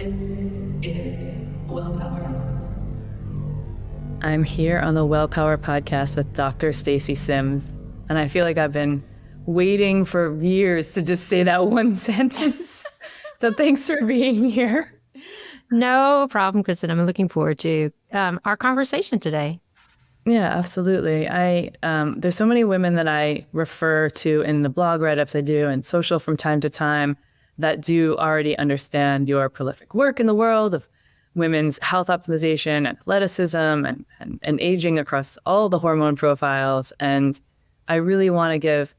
This is Willpower. I'm here on the Willpower podcast with Dr. Stacy Sims, and I feel like I've been waiting for years to just say that one sentence. So thanks for being here. No problem, Kristin. I'm looking forward to our conversation today. Yeah, absolutely. There's so many women that I refer to in the blog write-ups I do and social from time to time that do already understand your prolific work in the world of women's health optimization, athleticism, and aging across all the hormone profiles. And I really want to give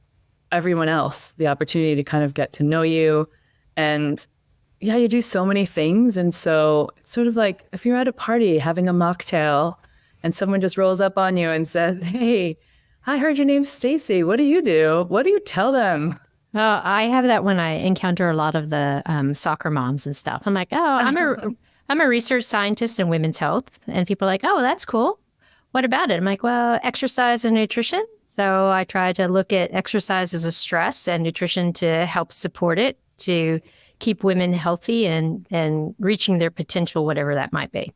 everyone else the opportunity to kind of get to know you. And yeah, you do so many things. And so it's sort of like if you're at a party having a mocktail and someone just rolls up on you and says, "Hey, I heard your name's Stacy. What do you do?" What do you tell them? Oh, I have that when I encounter a lot of the soccer moms and stuff. I'm like, I'm a research scientist in women's health. And people are like, oh, that's cool. What about it? I'm like, well, exercise and nutrition. So I try to look at exercise as a stress and nutrition to help support it, to keep women healthy and reaching their potential, whatever that might be.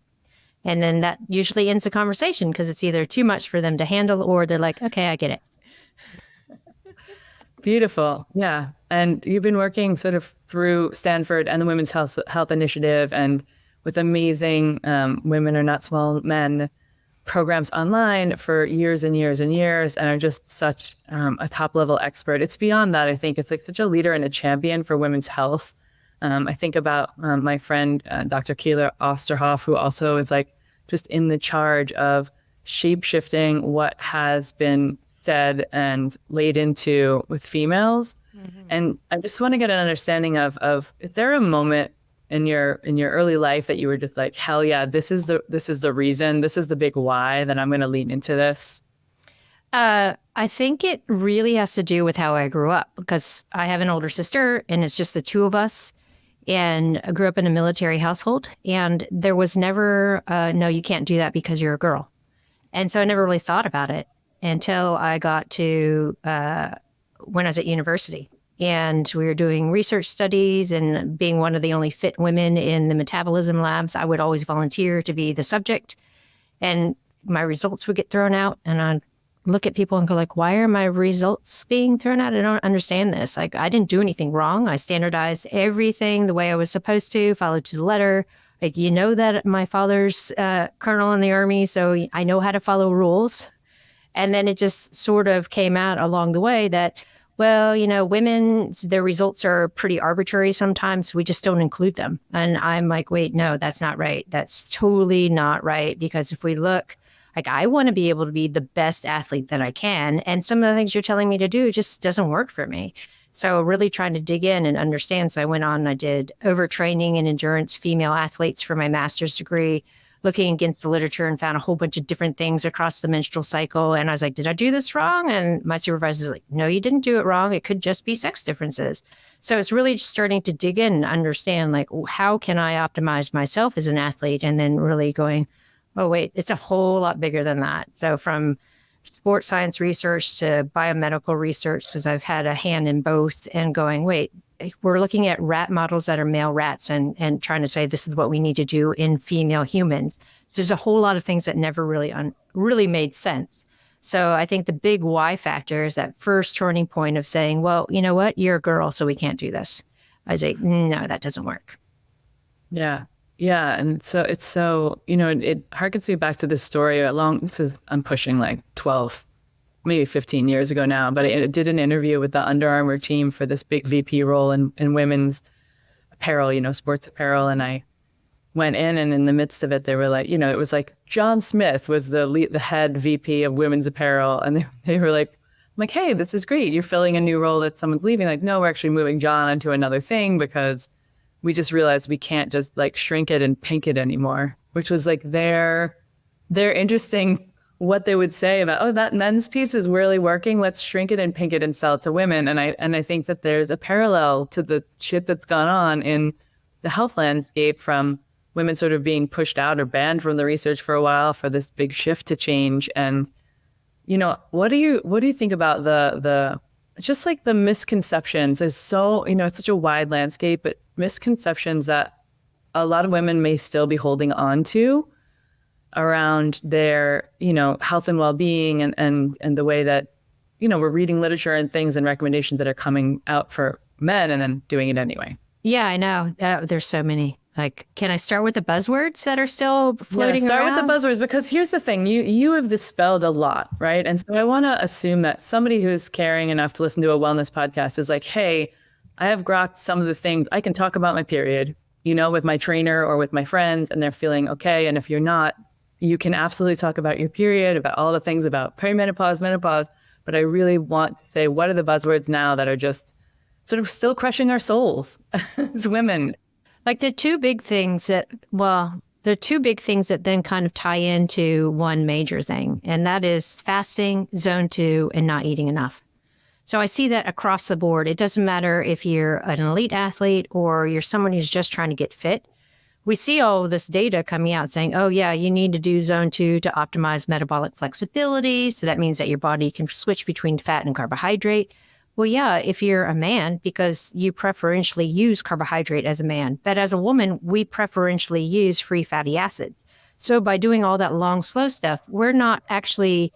And then that usually ends the conversation because it's either too much for them to handle or they're like, okay, I get it. Beautiful. Yeah. And you've been working sort of through Stanford and the Women's Health Initiative and with amazing Women Are Not Small Men programs online for years and years and years, and are just such a top level expert. It's beyond that. I think it's like such a leader and a champion for women's health. I think about my friend, Dr. Keeler Osterhoff, who also is like just in the charge of shape-shifting what has been said and laid into with females. Mm-hmm. And I just want to get an understanding of is there a moment in your early life that you were just like, hell yeah, this is the reason, this is the big why that I'm going to lean into this? I think it really has to do with how I grew up, because I have an older sister and it's just the two of us. And I grew up in a military household, and there was never, no, you can't do that because you're a girl. And so I never really thought about it until I got to when I was at university. And we were doing research studies, and being one of the only fit women in the metabolism labs, I would always volunteer to be the subject. And my results would get thrown out, and I'd look at people and go like, why are my results being thrown out? I don't understand this. Like, I didn't do anything wrong. I standardized everything the way I was supposed to, followed to the letter. Like, you know that my father's colonel in the Army, so I know how to follow rules. And then it just sort of came out along the way that, well, you know, women, their results are pretty arbitrary sometimes. We just don't include them. And I'm like, wait, no, that's not right. That's totally not right. Because if we look, like, I want to be able to be the best athlete that I can. And some of the things you're telling me to do just doesn't work for me. So really trying to dig in and understand. So I went on and I did overtraining and endurance female athletes for my master's degree, looking against the literature, and found a whole bunch of different things across the menstrual cycle. And I was like, did I do this wrong? And my supervisor's like, no, you didn't do it wrong. It could just be sex differences. So it's really just starting to dig in and understand, like, how can I optimize myself as an athlete? And then really going, oh, wait, it's a whole lot bigger than that. So from sports science research to biomedical research, because I've had a hand in both, and going, wait, we're looking at rat models that are male rats and trying to say this is what we need to do in female humans. So there's a whole lot of things that never really made sense. So I think the big why factor is that first turning point of saying, well, you know what, you're a girl, so we can't do this. I was like, no, that doesn't work. Yeah. Yeah. And so it's so, you know, it harkens me back to this story because I'm pushing like 12, maybe 15 years ago now, but I did an interview with the Under Armour team for this big VP role in women's apparel, you know, sports apparel. And I went in, and in the midst of it, they were like, you know, it was like John Smith was the head VP of women's apparel. And they were like, I'm like, hey, this is great. You're filling a new role that someone's leaving. Like, no, we're actually moving John into another thing because we just realized we can't just like shrink it and pink it anymore, which was like their interesting what they would say about, oh, that men's piece is really working. Let's shrink it and pink it and sell it to women. And I think that there's a parallel to the shit that's gone on in the health landscape, from women sort of being pushed out or banned from the research for a while for this big shift to change. And, you know, what do you think about the just like the misconceptions is so, you know, it's such a wide landscape, but misconceptions that a lot of women may still be holding on to around their, health and well-being and the way that, we're reading literature and things and recommendations that are coming out for men and then doing it anyway. Yeah, I know. There's so many. Like, can I start with the buzzwords that are still floating around? Start with the buzzwords, because here's the thing. You have dispelled a lot, right? And so I want to assume that somebody who's caring enough to listen to a wellness podcast is like, hey, I have grokked some of the things. I can talk about my period, with my trainer or with my friends, and they're feeling okay. And if you're not, you can absolutely talk about your period, about all the things about perimenopause, menopause. But I really want to say, what are the buzzwords now that are just sort of still crushing our souls as women? Like the two big things that then kind of tie into one major thing, and that is fasting, zone 2, and not eating enough. So I see that across the board. It doesn't matter if you're an elite athlete or you're someone who's just trying to get fit. We see all of this data coming out saying, oh, yeah, you need to do zone 2 to optimize metabolic flexibility. So that means that your body can switch between fat and carbohydrate. Well, yeah, if you're a man, because you preferentially use carbohydrate as a man. But as a woman, we preferentially use free fatty acids. So by doing all that long, slow stuff, we're not actually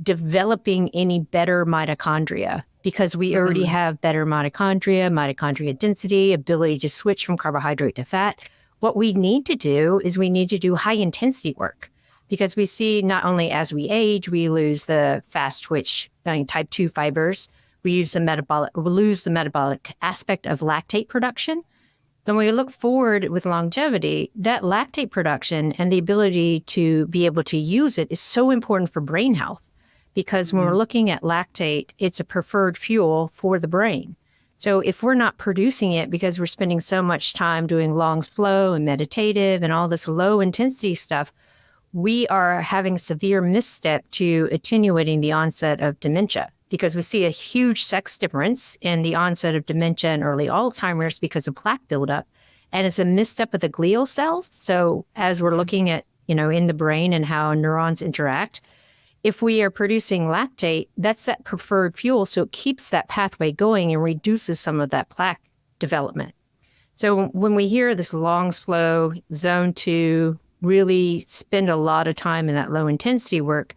developing any better mitochondria, because we already have better mitochondria density, ability to switch from carbohydrate to fat. What we need to do is we need to do high intensity work, because we see not only as we age, we lose the fast twitch type 2 fibers. We lose the metabolic aspect of lactate production. When we look forward with longevity, that lactate production and the ability to be able to use it is so important for brain health, because when we're looking at lactate, it's a preferred fuel for the brain. So if we're not producing it because we're spending so much time doing long, slow and meditative and all this low intensity stuff, we are having a severe misstep to attenuating the onset of dementia, because we see a huge sex difference in the onset of dementia and early Alzheimer's because of plaque buildup. And it's a misstep of the glial cells. So as we're looking at, in the brain and how neurons interact, if we are producing lactate, that's that preferred fuel. So it keeps that pathway going and reduces some of that plaque development. So when we hear this long, slow, zone 2, really spend a lot of time in that low intensity work,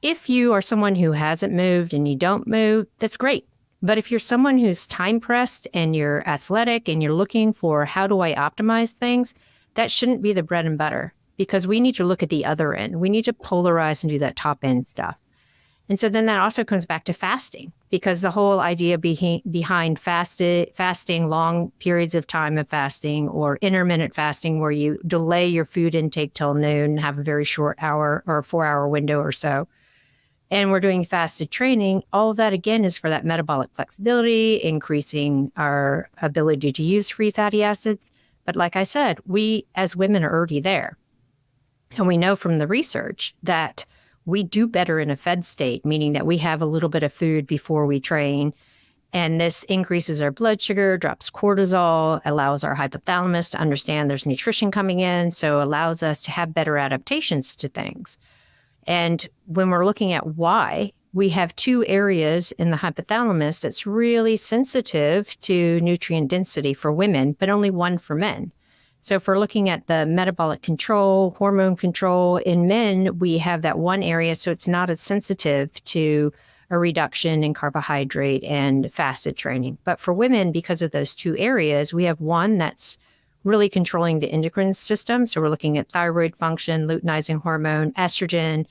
if you are someone who hasn't moved and you don't move, that's great. But if you're someone who's time pressed and you're athletic and you're looking for how do I optimize things, that shouldn't be the bread and butter, because we need to look at the other end. We need to polarize and do that top end stuff. And so then that also comes back to fasting, because the whole idea behind fasting, long periods of time of fasting, or intermittent fasting, where you delay your food intake till noon, have a very short hour or 4-hour window or so. And we're doing fasted training. All of that, again, is for that metabolic flexibility, increasing our ability to use free fatty acids. But like I said, we as women are already there. And we know from the research that we do better in a fed state, meaning that we have a little bit of food before we train. And this increases our blood sugar, drops cortisol, allows our hypothalamus to understand there's nutrition coming in, so allows us to have better adaptations to things. And when we're looking at why, we have 2 areas in the hypothalamus that's really sensitive to nutrient density for women, but only one for men. So if we're looking at the metabolic control, hormone control, in men, we have that one area, so it's not as sensitive to a reduction in carbohydrate and fasted training. But for women, because of those 2 areas, we have one that's really controlling the endocrine system. So we're looking at thyroid function, luteinizing hormone, estrogen,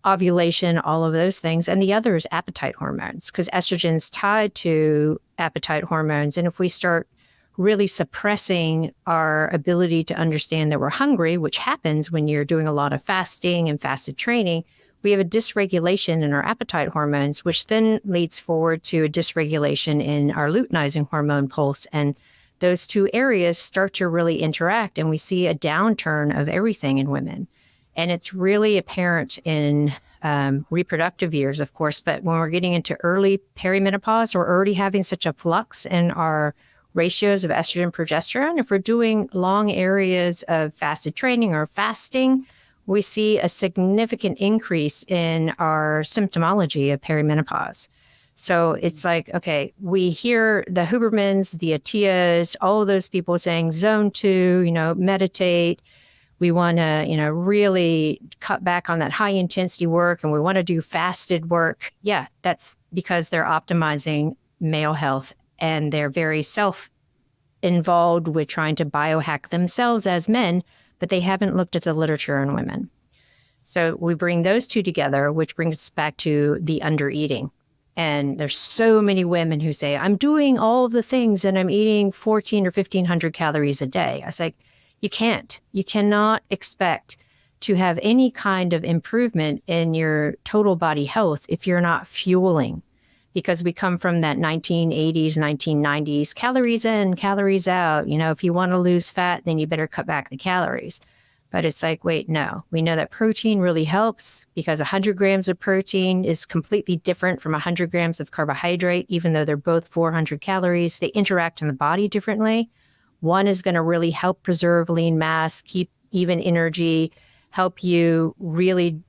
ovulation, all of those things. And the other is appetite hormones, because estrogen's tied to appetite hormones. And if we start really suppressing our ability to understand that we're hungry, which happens when you're doing a lot of fasting and fasted training, we have a dysregulation in our appetite hormones, which then leads forward to a dysregulation in our luteinizing hormone pulse. And those 2 areas start to really interact, and we see a downturn of everything in women. And it's really apparent in reproductive years, of course, but when we're getting into early perimenopause, we're already having such a flux in our ratios of estrogen progesterone. If we're doing long areas of fasted training or fasting, we see a significant increase in our symptomology of perimenopause. So it's like, okay, we hear the Hubermans, the Atias, all of those people saying zone 2, meditate. We want to, really cut back on that high intensity work, and we want to do fasted work. Yeah, that's because they're optimizing male health, and they're very self-involved with trying to biohack themselves as men, but they haven't looked at the literature on women. So we bring those two together, which brings us back to the undereating. And there's so many women who say, I'm doing all of the things and I'm eating 14 or 1,500 calories a day. I was like, you cannot expect to have any kind of improvement in your total body health if you're not fueling, because we come from that 1980s, 1990s, calories in, calories out. If you want to lose fat, then you better cut back the calories. But it's like, wait, no. We know that protein really helps because 100 grams of protein is completely different from 100 grams of carbohydrate, even though they're both 400 calories. They interact in the body differently. One is going to really help preserve lean mass, keep even energy, help you really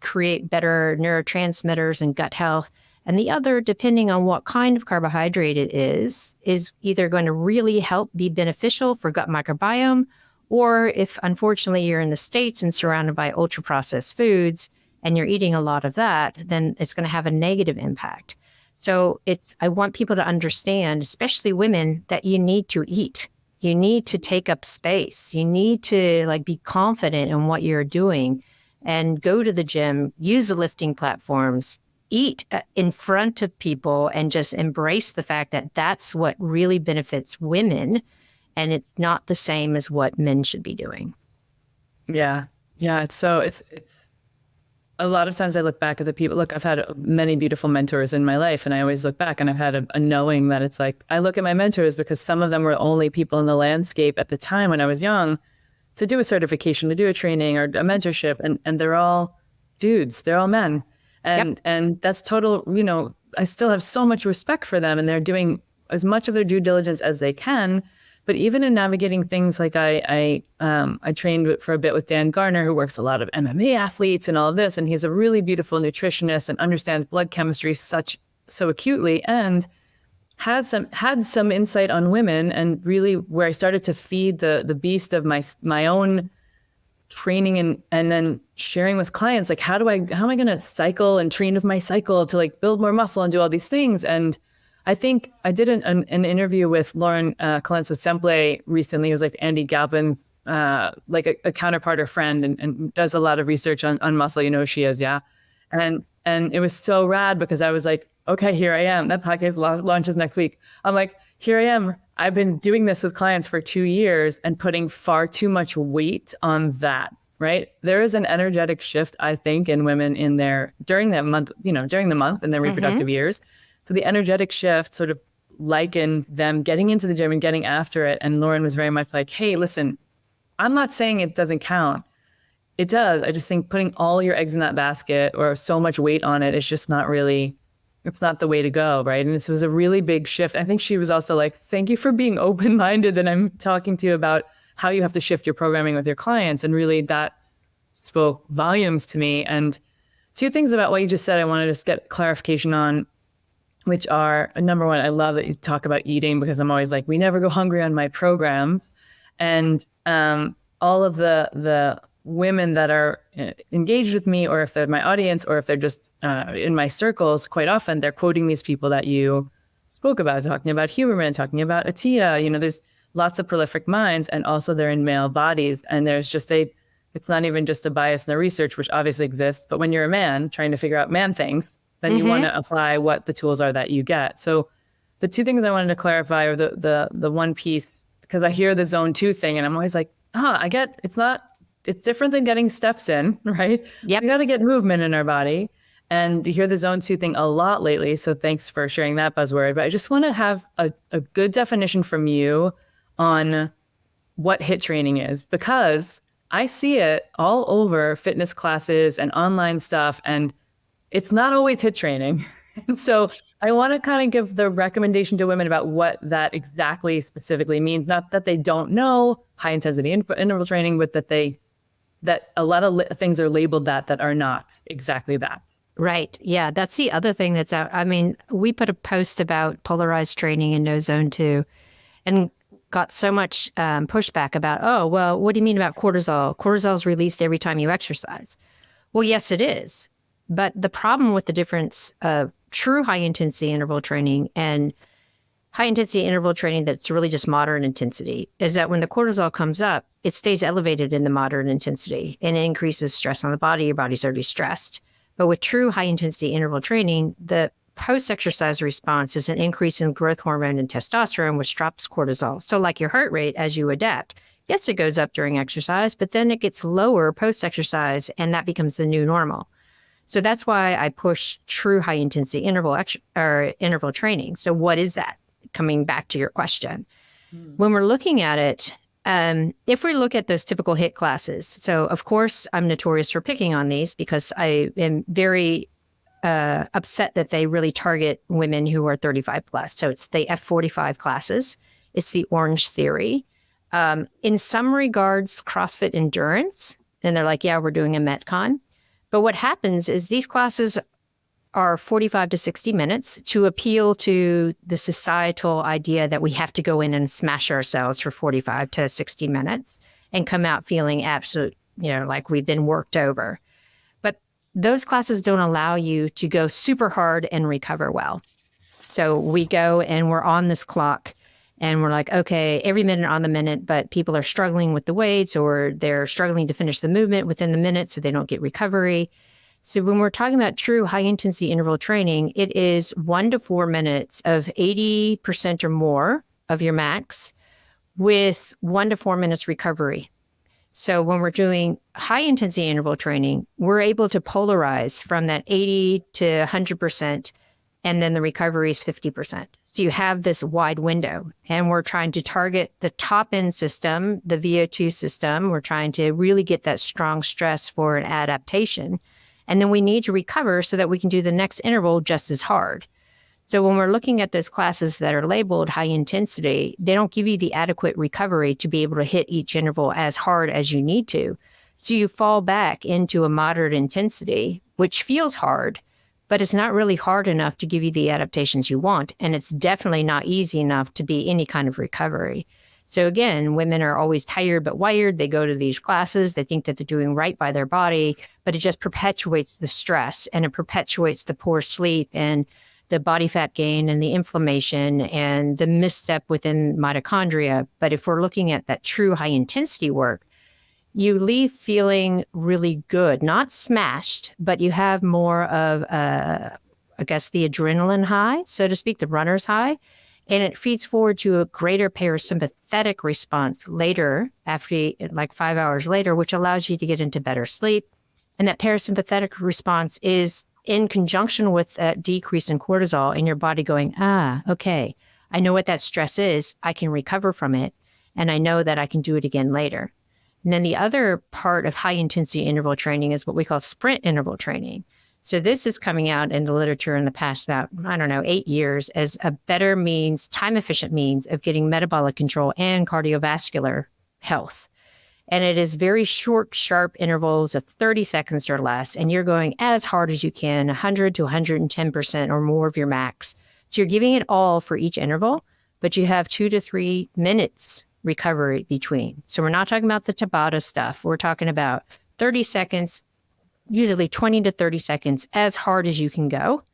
create better neurotransmitters and gut health. And the other, depending on what kind of carbohydrate it is either going to really help be beneficial for gut microbiome, or if, unfortunately, you're in the States and surrounded by ultra-processed foods and you're eating a lot of that, then it's going to have a negative impact. So I want people to understand, especially women, that you need to eat. You need to take up space. You need to be confident in what you're doing and go to the gym, use the lifting platforms, eat in front of people, and just embrace the fact that that's what really benefits women. And it's not the same as what men should be doing. Yeah. It's a lot of times I look back at the people. Look, I've had many beautiful mentors in my life, and I always look back and I've had a knowing that it's like, I look at my mentors because some of them were only people in the landscape at the time when I was young to do a certification, to do a training or a mentorship. And they're all dudes, they're all men. And that's total, I still have so much respect for them, and they're doing as much of their due diligence as they can. But even in navigating things like I trained for a bit with Dan Garner, who works a lot of MMA athletes and all of this, and he's a really beautiful nutritionist and understands blood chemistry so acutely, and had some insight on women, and really where I started to feed the beast of my own training and then sharing with clients, like how am I going to cycle and train with my cycle to build more muscle and do all these things. And I think I did an interview with Lauren Colenso-Semple recently, who's Andy Galpin's a counterpart or friend, and does a lot of research on muscle. You know who she is, yeah. And it was so rad because I was like, okay, here I am. That podcast launches next week. I'm like, here I am. I've been doing this with clients for 2 years and putting far too much weight on that, right? There is an energetic shift, I think, in women during the month in their reproductive years. So the energetic shift sort of likened them getting into the gym and getting after it. And Lauren was very much like, hey, listen, I'm not saying it doesn't count. It does. I just think putting all your eggs in that basket or so much weight on it is just not really, it's not the way to go, right? And this was a really big shift. I think she was also like, thank you for being open-minded that I'm talking to you about how you have to shift your programming with your clients. And really that spoke volumes to me. And two things about what you just said, I want to just get clarification on, which are, number one, I love that you talk about eating, because I'm always like, we never go hungry on my programs. And all of the women that are engaged with me, or if they're my audience, or if they're just in my circles, quite often they're quoting these people that you spoke about, talking about Huberman, talking about Atia. There's lots of prolific minds, and also they're in male bodies. And there's just it's not even just a bias in the research, which obviously exists, but when you're a man trying to figure out man things, then you want to apply what the tools are that you get. So the two things I wanted to clarify, or the one piece, because I hear the zone 2 thing and I'm always like, I get, it's different than getting steps in, right? Yep. We got to get movement in our body. And you hear the zone 2 thing a lot lately. So thanks for sharing that buzzword. But I just want to have a good definition from you on what HIIT training is, because I see it all over fitness classes and online stuff, and it's not always HIIT training. And so I want to kind of give the recommendation to women about what that exactly specifically means. Not that they don't know high intensity interval training, but that a lot of things are labeled that are not exactly that. Right. Yeah. That's the other thing that's out. I mean, we put a post about polarized training in no zone 2 and got so much pushback about, oh, well, what do you mean about cortisol? Cortisol is released every time you exercise. Well, yes, it is. But the problem with the difference of true high intensity interval training and high intensity interval training that's really just moderate intensity is that when the cortisol comes up, it stays elevated in the moderate intensity and it increases stress on the body. Your body's already stressed. But with true high intensity interval training, the post-exercise response is an increase in growth hormone and testosterone, which drops cortisol. So like your heart rate as you adapt, yes, it goes up during exercise, but then it gets lower post-exercise and that becomes the new normal. So that's why I push true high intensity interval training. So what is that? Coming back to your question. When we're looking at it, if we look at those typical HIIT classes, so of course I'm notorious for picking on these because I am very upset that they really target women who are 35 plus. So it's the F45 classes. It's the Orange Theory. In some regards, CrossFit Endurance. And they're like, yeah, we're doing a Metcon. But what happens is these classes are 45 to 60 minutes to appeal to the societal idea that we have to go in and smash ourselves for 45 to 60 minutes and come out feeling absolute, like we've been worked over. But those classes don't allow you to go super hard and recover well. So we go and we're on this clock and we're like, okay, every minute on the minute, but people are struggling with the weights or they're struggling to finish the movement within the minute so they don't get recovery. So when we're talking about true high-intensity interval training, it is 1 to 4 minutes of 80% or more of your max with 1 to 4 minutes recovery. So when we're doing high-intensity interval training, we're able to polarize from that 80 to 100%, and then the recovery is 50%. So you have this wide window, and we're trying to target the top-end system, the VO2 system. We're trying to really get that strong stress for an adaptation. And then we need to recover so that we can do the next interval just as hard. So when we're looking at those classes that are labeled high intensity, they don't give you the adequate recovery to be able to hit each interval as hard as you need to. So you fall back into a moderate intensity, which feels hard, but it's not really hard enough to give you the adaptations you want. And it's definitely not easy enough to be any kind of recovery. So again, women are always tired but wired. They go to these classes. They think that they're doing right by their body, but it just perpetuates the stress and it perpetuates the poor sleep and the body fat gain and the inflammation and the misstep within mitochondria. But if we're looking at that true high intensity work, you leave feeling really good, not smashed, but you have more of, the adrenaline high, so to speak, the runner's high. And it feeds forward to a greater parasympathetic response later, after like 5 hours later, which allows you to get into better sleep. And that parasympathetic response is in conjunction with that decrease in cortisol in your body going, okay, I know what that stress is. I can recover from it. And I know that I can do it again later. And then the other part of high intensity interval training is what we call sprint interval training. So this is coming out in the literature in the past about, 8 years as a better means, time-efficient means of getting metabolic control and cardiovascular health. And it is very short, sharp intervals of 30 seconds or less, and you're going as hard as you can, 100 to 110% or more of your max. So you're giving it all for each interval, but you have 2 to 3 minutes recovery between. So we're not talking about the Tabata stuff. We're talking about 30 seconds, usually 20 to 30 seconds, as hard as you can go,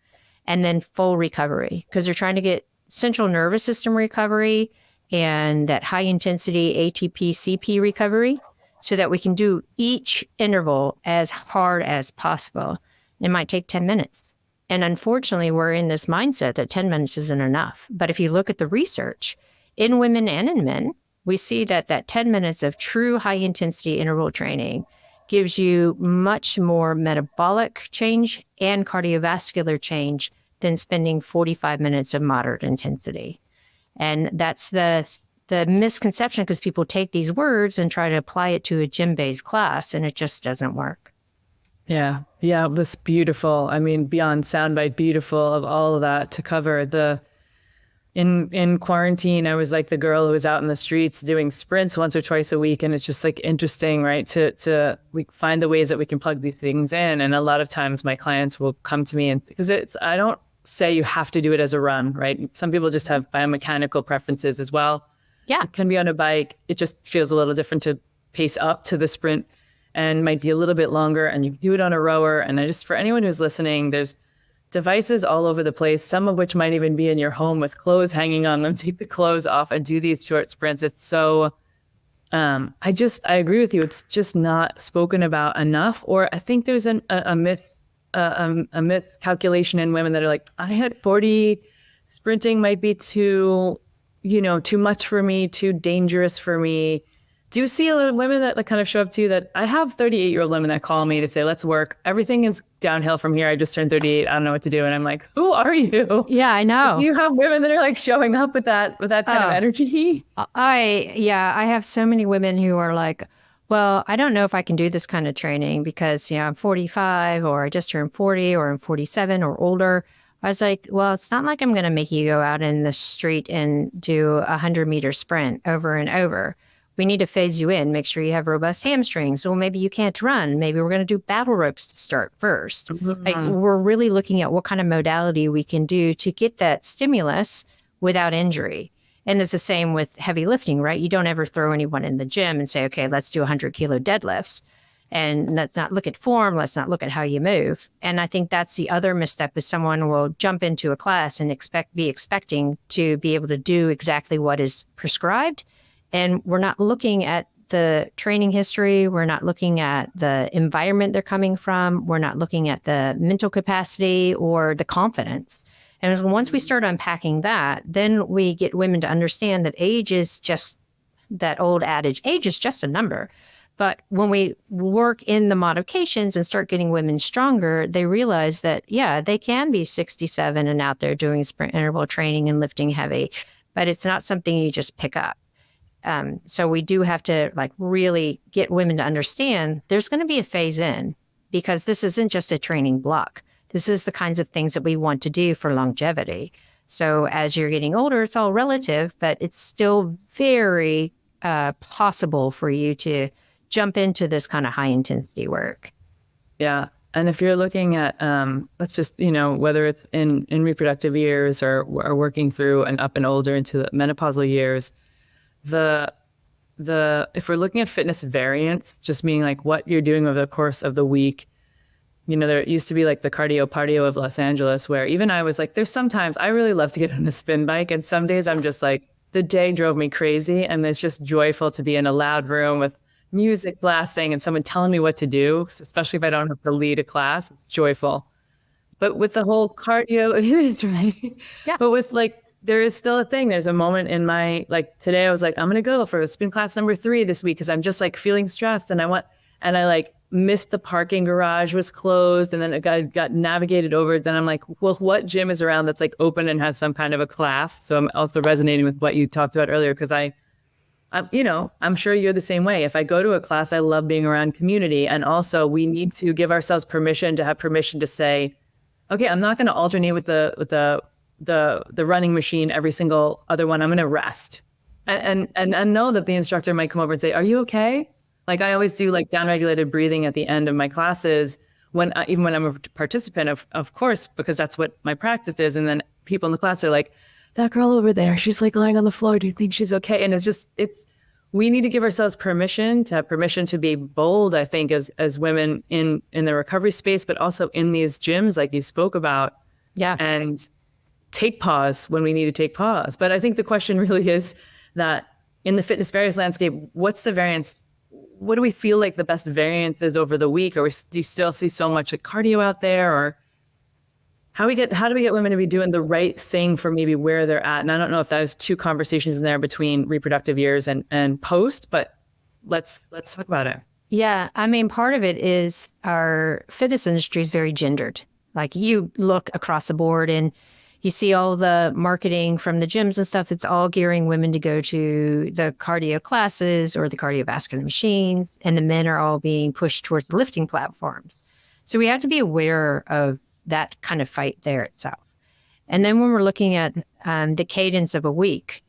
and then full recovery, because they're trying to get central nervous system recovery and that high intensity ATP CP recovery so that we can do each interval as hard as possible. It might take 10 minutes. And unfortunately, we're in this mindset that 10 minutes isn't enough. But if you look at the research in women and in men, we see that 10 minutes of true high intensity interval training gives you much more metabolic change and cardiovascular change than spending 45 minutes of moderate intensity. And that's the misconception, because people take these words and try to apply it to a gym-based class, and it just doesn't work. Yeah, it was beautiful. I mean, beyond soundbite beautiful of all of that to cover in quarantine, I was like the girl who was out in the streets doing sprints once or twice a week. And it's just like interesting, right? We find the ways that we can plug these things in. And a lot of times my clients will come to me, and because I don't say you have to do it as a run, right? Some people just have biomechanical preferences as well. Yeah. It can be on a bike. It just feels a little different to pace up to the sprint and might be a little bit longer, and you can do it on a rower. And for anyone who's listening, there's devices all over the place, some of which might even be in your home with clothes hanging on them. Take the clothes off and do these short sprints. It's so, I agree with you. It's just not spoken about enough. Or I think there's a miscalculation in women that are like, I had 40, sprinting might be too much for me, too dangerous for me. Do you see a lot of women that like kind of show up to you that I have 38-year-old women that call me to say, let's work. Everything is downhill from here. I just turned 38. I don't know what to do. And I'm like, who are you? Yeah, I know. Do you have women that are like showing up with that kind of energy? I have so many women who are like, well, I don't know if I can do this kind of training because, I'm 45 or I just turned 40 or I'm 47 or older. I was like, well, it's not like I'm going to make you go out in the street and do a 100-meter sprint over and over. We need to phase you in, make sure you have robust hamstrings. Well, maybe you can't run. Maybe we're going to do battle ropes to start first. Mm-hmm. Like, we're really looking at what kind of modality we can do to get that stimulus without injury. And it's the same with heavy lifting, right? You don't ever throw anyone in the gym and say, okay, let's do 100-kilo deadlifts. And let's not look at form. Let's not look at how you move. And I think that's the other misstep is someone will jump into a class and be expecting to be able to do exactly what is prescribed. And we're not looking at the training history. We're not looking at the environment they're coming from. We're not looking at the mental capacity or the confidence. And once we start unpacking that, then we get women to understand that age is just that old adage, age is just a number. But when we work in the modifications and start getting women stronger, they realize that, yeah, they can be 67 and out there doing sprint interval training and lifting heavy, but it's not something you just pick up. So we do have to really get women to understand there's going to be a phase in because this isn't just a training block. This is the kinds of things that we want to do for longevity. So as you're getting older, it's all relative, but it's still very possible for you to jump into this kind of high intensity work. Yeah. And if you're looking at, let's just, whether it's in reproductive years or working through and up and older into the menopausal years, if we're looking at fitness variance, just meaning like what you're doing over the course of the week, there used to be like the cardio of Los Angeles, where even I was like, there's sometimes I really love to get on a spin bike. And some days I'm just like, the day drove me crazy. And it's just joyful to be in a loud room with music blasting and someone telling me what to do, especially if I don't have to lead a class. It's joyful. But with the whole cardio, it is right. Yeah. But with there is still a thing. There's a moment in my, today I was like, I'm going to go for a spin class number 3 this week because I'm just feeling stressed and I missed the parking garage was closed and then it got navigated over. Then I'm like, well, what gym is around that's open and has some kind of a class? So I'm also resonating with what you talked about earlier because I'm sure you're the same way. If I go to a class, I love being around community. And also we need to give ourselves permission to say, okay, I'm not going to alternate with the running machine every single other one. I'm going to rest and know that the instructor might come over and say, are you okay? I always do down-regulated breathing at the end of my classes even when I'm a participant, of course, because that's what my practice is. And then people in the class are like, that girl over there, she's lying on the floor. Do you think she's okay? And we need to give ourselves permission to be bold, I think, as women in the recovery space, but also in these gyms like you spoke about. Yeah. And take pause when we need to take pause. But I think the question really is that in the fitness variance landscape, what's the variance? What do we feel like the best variance is over the week? Or do you still see so much cardio out there? Or how do we get women to be doing the right thing for maybe where they're at? And I don't know if that was 2 conversations in there between reproductive years and post, but let's talk about it. Yeah. I mean, part of it is our fitness industry is very gendered. You look across the board and you see all the marketing from the gyms and stuff. It's all gearing women to go to the cardio classes or the cardiovascular machines. And the men are all being pushed towards the lifting platforms. So we have to be aware of that kind of fight there itself. And then when we're looking at the cadence of a week,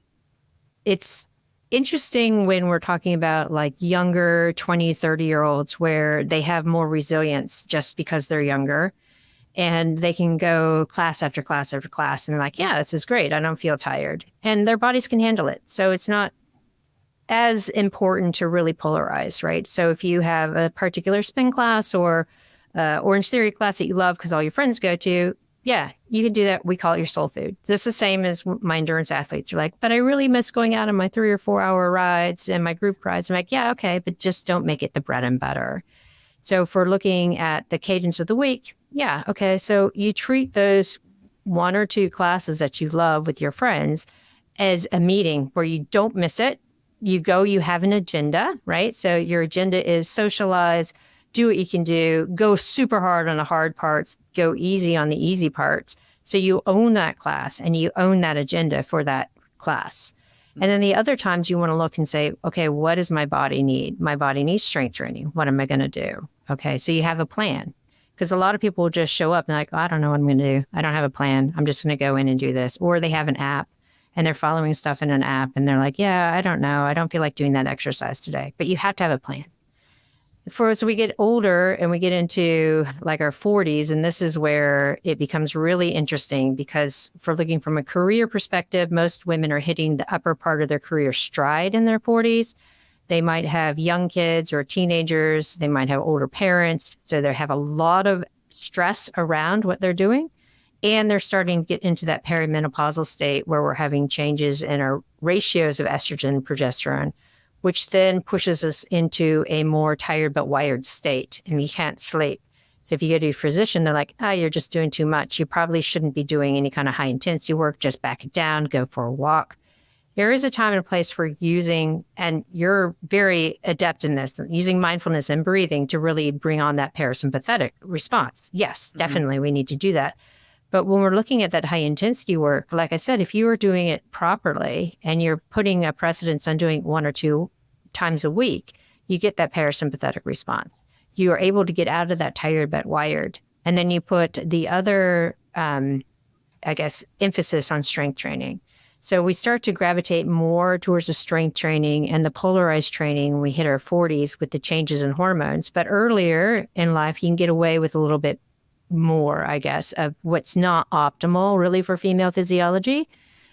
it's interesting when we're talking about like younger 20, 30-year-olds where they have more resilience just because they're younger and they can go class after class after class and they're like, yeah, this is great. I don't feel tired. And their bodies can handle it. So it's not as important to really polarize, right? So if you have a particular spin class or Orange Theory class that you love because all your friends go to, yeah, you can do that. We call it your soul food. This is the same as my endurance athletes are like, but I really miss going out on my 3 or 4 hour rides and my group rides. I'm like, yeah, okay, but just don't make it the bread and butter. So if we're looking at the cadence of the week, yeah, okay. So you treat those 1 or 2 classes that you love with your friends as a meeting where you don't miss it. You go, you have an agenda, right? So your agenda is socialize, do what you can do, go super hard on the hard parts, go easy on the easy parts. So you own that class and you own that agenda for that class. And then the other times you want to look and say, okay, what does my body need? My body needs strength training. What am I going to do? Okay, so you have a plan. Because a lot of people will just show up and like, oh, I don't know what I'm going to do. I don't have a plan. I'm just going to go in and do this. Or they have an app and they're following stuff in an app and they're like, yeah, I don't know. I don't feel like doing that exercise today. But you have to have a plan. As we get older and we get into like our 40s, and this is where it becomes really interesting because for looking from a career perspective, most women are hitting the upper part of their career stride in their 40s. They might have young kids or teenagers. They might have older parents. So they have a lot of stress around what they're doing. And they're starting to get into that perimenopausal state where we're having changes in our ratios of estrogen and progesterone, which then pushes us into a more tired but wired state and you can't sleep. So if you go to your physician, they're like, you're just doing too much. You probably shouldn't be doing any kind of high intensity work. Just back it down, go for a walk. There is a time and a place for using, and you're very adept in this, using mindfulness and breathing to really bring on that parasympathetic response. Yes, definitely we need to do that. But when we're looking at that high intensity work, like I said, if you are doing it properly and you're putting a precedence on doing 1 or 2 times a week, you get that parasympathetic response. You are able to get out of that tired but wired. And then you put the other, emphasis on strength training. So we start to gravitate more towards the strength training and the polarized training when we hit our 40s with the changes in hormones. But earlier in life, you can get away with a little bit more, I guess, of what's not optimal really for female physiology.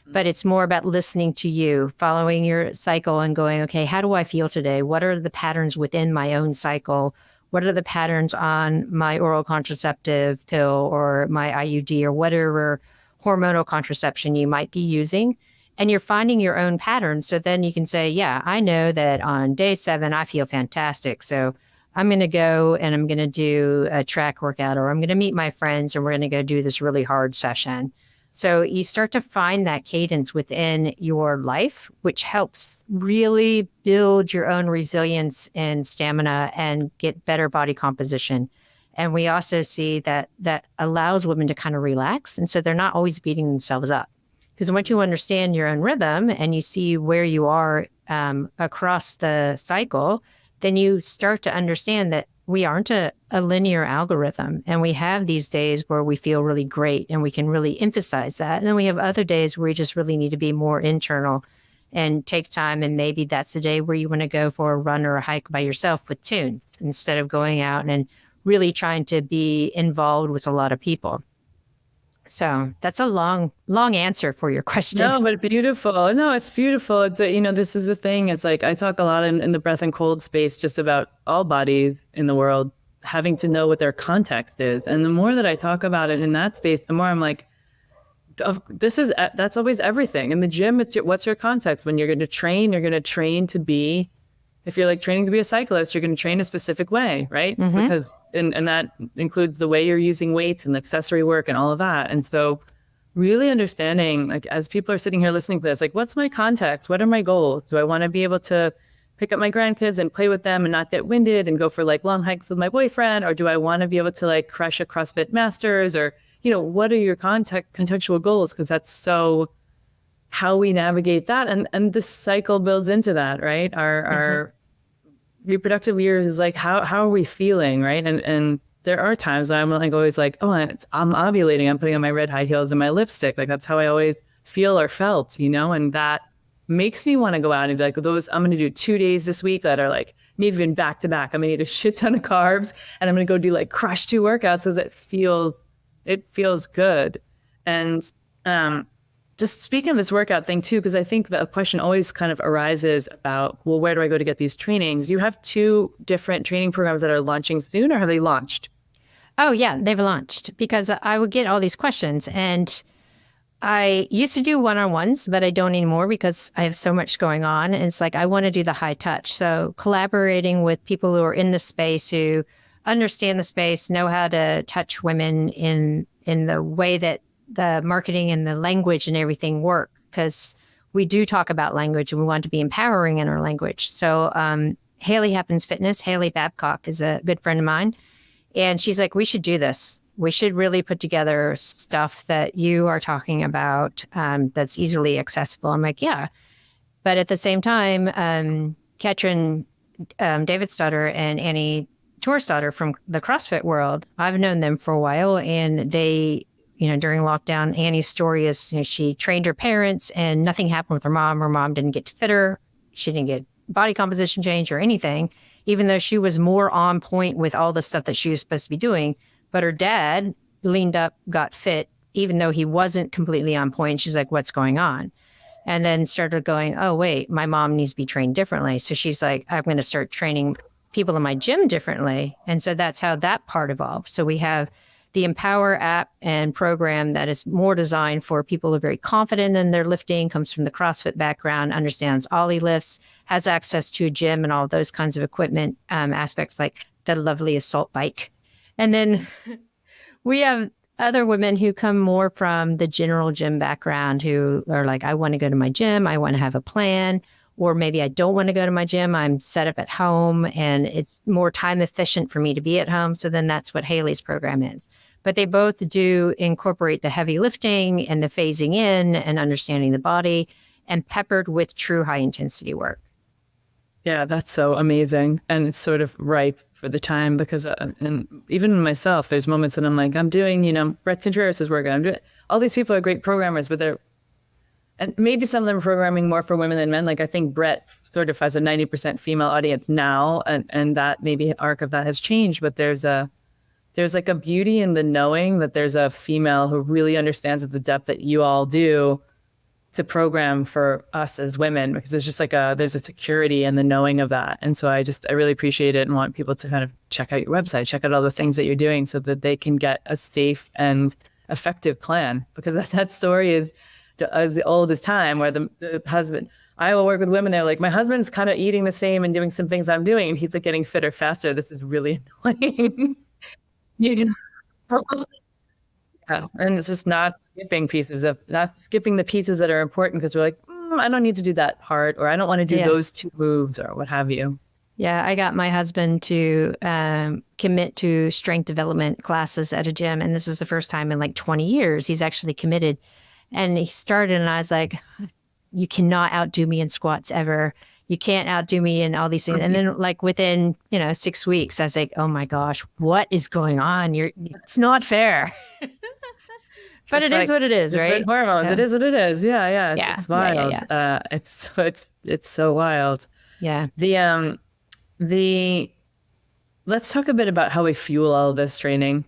But it's more about listening to you, following your cycle and going, okay, how do I feel today? What are the patterns within my own cycle? What are the patterns on my oral contraceptive pill or my IUD or whatever hormonal contraception you might be using? And you're finding your own patterns. So then you can say, yeah, I know that on day 7, I feel fantastic. So I'm going to go and I'm going to do a track workout, or I'm going to meet my friends and we're going to go do this really hard session. So you start to find that cadence within your life, which helps really build your own resilience and stamina and get better body composition. And we also see that that allows women to kind of relax. And so they're not always beating themselves up. Because once you understand your own rhythm and you see where you are across the cycle, then you start to understand that we aren't a linear algorithm. And we have these days where we feel really great and we can really emphasize that. And then we have other days where you just really need to be more internal and take time. And maybe that's the day where you want to go for a run or a hike by yourself with tunes instead of going out and really trying to be involved with a lot of people. So that's a long answer for your question. No, but beautiful. No, it's beautiful. It's, this is the thing. It's like, I talk a lot in the breath and cold space, just about all bodies in the world having to know what their context is. And the more that I talk about it in that space, the more I'm like, that's always everything. In the gym, what's your context? When you're going to train to be, if you're like training to be a cyclist, you're going to train a specific way, right? Mm-hmm. Because, and that includes the way you're using weights and accessory work and all of that. And so really understanding, like, as people are sitting here listening to this, like, what's my context? What are my goals? Do I want to be able to pick up my grandkids and play with them and not get winded and go for like long hikes with my boyfriend? Or do I want to be able to like crush a CrossFit Masters? Or, what are your contextual goals? Because that's so how we navigate that. And the cycle builds into that, right? Our reproductive years is like, how are we feeling, right? And there are times when I'm like always like, oh, I'm ovulating. I'm putting on my red high heels and my lipstick. Like that's how I always feel or felt, and that makes me want to go out and be like, I'm going to do 2 days this week that are like maybe even back to back. I'm going to eat a shit ton of carbs and I'm going to go do like crush 2 workouts because it feels good. And just speaking of this workout thing too, because I think the question always kind of arises about, well, where do I go to get these trainings? You have 2 different training programs that are launching soon, or have they launched? Oh, yeah, they've launched, because I would get all these questions. And I used to do one-on-ones, but I don't anymore because I have so much going on. And it's like, I want to do the high touch. So collaborating with people who are in the space, who understand the space, know how to touch women in the way that the marketing and the language and everything work. Because we do talk about language and we want to be empowering in our language. So Haley Happens Fitness, Haley Babcock is a good friend of mine. And she's like, we should do this. We should really put together stuff that you are talking about that's easily accessible. I'm like, yeah. But at the same time, Katrin Davidsdottir and Annie Torsdottir from the CrossFit world, I've known them for a while. And they, during lockdown, Annie's story is she trained her parents and nothing happened with her mom. Her mom didn't get fitter. She didn't get body composition change or anything, even though she was more on point with all the stuff that she was supposed to be doing. But her dad leaned up, got fit, even though he wasn't completely on point. She's like, what's going on? And then started going, oh, wait, my mom needs to be trained differently. So she's like, I'm going to start training people in my gym differently. And so that's how that part evolved. So we have the Empower app and program that is more designed for people who are very confident in their lifting, comes from the CrossFit background, understands Ollie lifts, has access to a gym and all those kinds of equipment aspects, like the lovely assault bike. And then we have other women who come more from the general gym background, who are like, I want to go to my gym. I want to have a plan. Or maybe I don't want to go to my gym. I'm set up at home and it's more time efficient for me to be at home. So then that's what Haley's program is. But they both do incorporate the heavy lifting and the phasing in and understanding the body, and peppered with true high intensity work. Yeah, that's so amazing. And it's sort of ripe for the time, because and even myself, there's moments that I'm like, I'm doing, Brett Contreras' work. I'm doing, all these people are great programmers, but and maybe some of them are programming more for women than men. Like I think Brett sort of has a 90% female audience now, and that maybe arc of that has changed, but there's like a beauty in the knowing that there's a female who really understands at the depth that you all do to program for us as women, because it's just like there's a security in the knowing of that. And so I really appreciate it and want people to kind of check out your website, check out all the things that you're doing so that they can get a safe and effective plan, because that story is as old as time, where the husband, I will work with women, they're like, my husband's kind of eating the same and doing some things I'm doing, and he's like getting fitter faster. This is really annoying. Yeah. Yeah. And it's just not skipping the pieces that are important, because we're like, I don't need to do that part, or I don't want to do those 2 moves, or what have you. Yeah, I got my husband to commit to strength development classes at a gym. And this is the first time in like 20 years he's actually committed. And he started, and I was like, you cannot outdo me in squats ever. You can't outdo me in all these things. And then like within, 6 weeks, I was like, oh my gosh, what is going on? It's not fair. But it is what it is, right? Hormones. So, it is what it is. Yeah. It's wild. Yeah. It's so wild. Yeah. Let's talk a bit about how we fuel all of this training,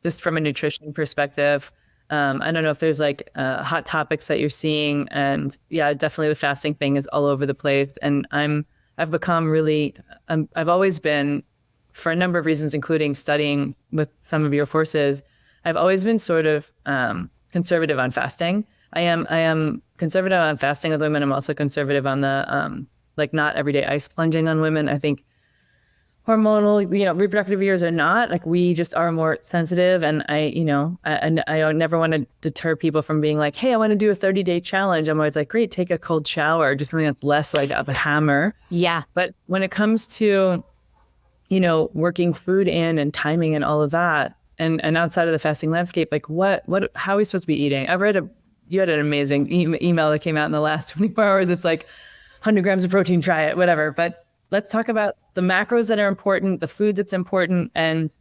just from a nutrition perspective. I don't know if there's like hot topics that you're seeing, and yeah, definitely the fasting thing is all over the place. And I've become really, I've always been, for a number of reasons, including studying with some of your courses, I've always been sort of conservative on fasting. I am conservative on fasting with women. I'm also conservative on the like not everyday ice plunging on women. I think hormonal, reproductive years or not, like we just are more sensitive. And I never want to deter people from being like, hey, I want to do a 30-day challenge. I'm always like, great, take a cold shower, just something that's less like of a hammer. Yeah. But when it comes to, working food in and timing and all of that, and outside of the fasting landscape, like how are we supposed to be eating? You had an amazing email that came out in the last 24 hours. It's like 100 grams of protein, try it, whatever. But let's talk about the macros that are important, the food that's important, and,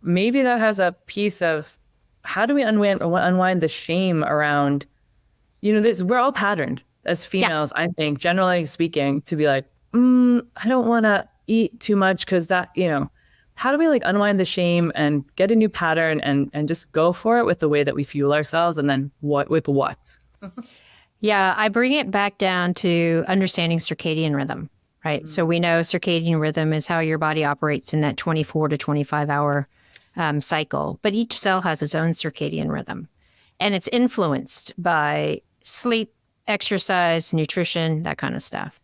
maybe that has a piece of how do we unwind the shame around, we're all patterned as females, I think, generally speaking, to be like, I don't want to eat too much because that, how do we like unwind the shame and get a new pattern and just go for it with the way that we fuel ourselves, and then what? Yeah, I bring it back down to understanding circadian rhythm, right? So we know circadian rhythm is how your body operates in that 24 to 25 hour cycle, but each cell has its own circadian rhythm, and it's influenced by sleep, exercise, nutrition, that kind of stuff.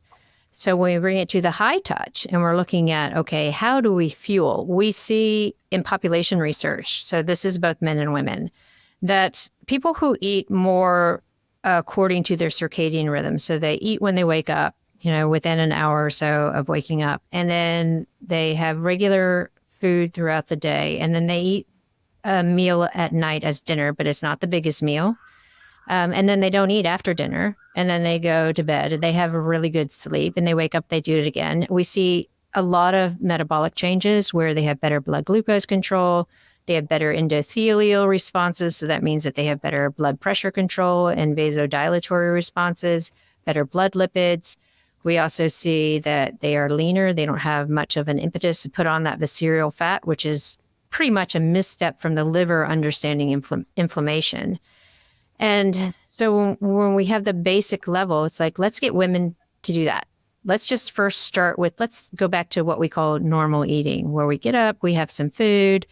So when we bring it to the high touch and we're looking at, okay, how do we fuel? We see in population research, so this is both men and women, that people who eat more according to their circadian rhythm, so they eat when they wake up, within an hour or so of waking up, and then they have regular food throughout the day, and then they eat a meal at night as dinner, but it's not the biggest meal. And then they don't eat after dinner, and then they go to bed and they have a really good sleep, and they wake up, they do it again. We see a lot of metabolic changes where they have better blood glucose control. They have better endothelial responses. So that means that they have better blood pressure control and vasodilatory responses, better blood lipids. We also see that they are leaner. They don't have much of an impetus to put on that visceral fat, which is pretty much a misstep from the liver understanding inflammation. And so when we have the basic level, it's like, let's get women to do that. Let's just first start with, let's go back to what we call normal eating, where we get up, we have some food,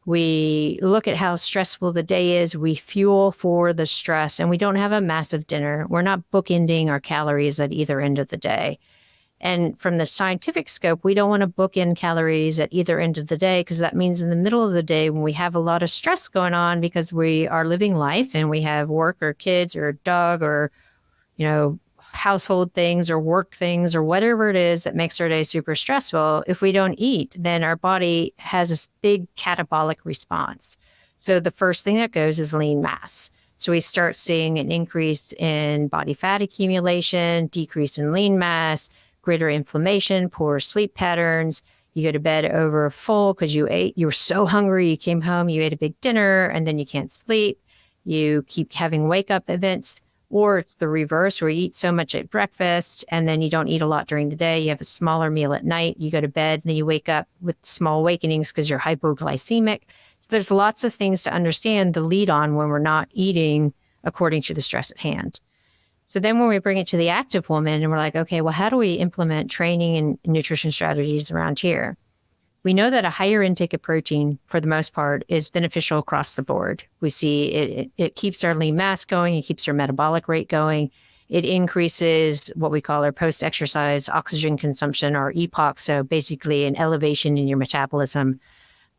we look at how stressful the day is, we fuel for the stress, and we don't have a massive dinner. We're not bookending our calories at either end of the day. And from the scientific scope, we don't want to book in calories at either end of the day, because that means in the middle of the day when we have a lot of stress going on because we are living life and we have work or kids or a dog or, household things or work things or whatever it is that makes our day super stressful, if we don't eat, then our body has this big catabolic response. So the first thing that goes is lean mass. So we start seeing an increase in body fat accumulation, decrease in lean mass, greater inflammation, poor sleep patterns. You go to bed over full because you were so hungry, you came home, you ate a big dinner, and then you can't sleep. You keep having wake up events, or it's the reverse where you eat so much at breakfast and then you don't eat a lot during the day. You have a smaller meal at night, you go to bed, and then you wake up with small awakenings because you're hypoglycemic. So there's lots of things to understand the lead on when we're not eating according to the stress at hand. So then when we bring it to the active woman and we're like, okay, well, how do we implement training and nutrition strategies around here? We know that a higher intake of protein, for the most part, is beneficial across the board. We see it keeps our lean mass going, it keeps our metabolic rate going, it increases what we call our post-exercise oxygen consumption, or EPOC, so basically an elevation in your metabolism.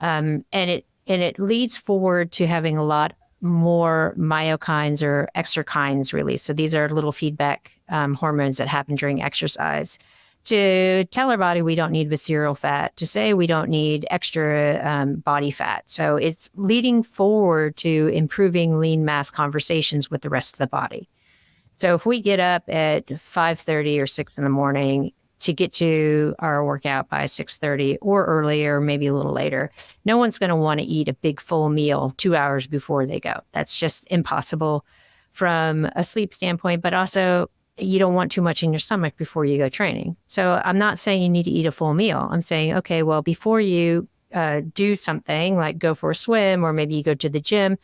And it leads forward to having a lot more myokines or exerkines released. So these are little feedback hormones that happen during exercise to tell our body we don't need visceral fat, to say we don't need extra body fat. So it's leading forward to improving lean mass conversations with the rest of the body. So if we get up at 5:30 or 6 in the morning to get to our workout by 6:30 or earlier, maybe a little later, no one's going to want to eat a big full meal 2 hours before they go. That's just impossible from a sleep standpoint, but also you don't want too much in your stomach before you go training. So I'm not saying you need to eat a full meal. I'm saying, okay, well, before you do something like go for a swim or maybe you go to the gym,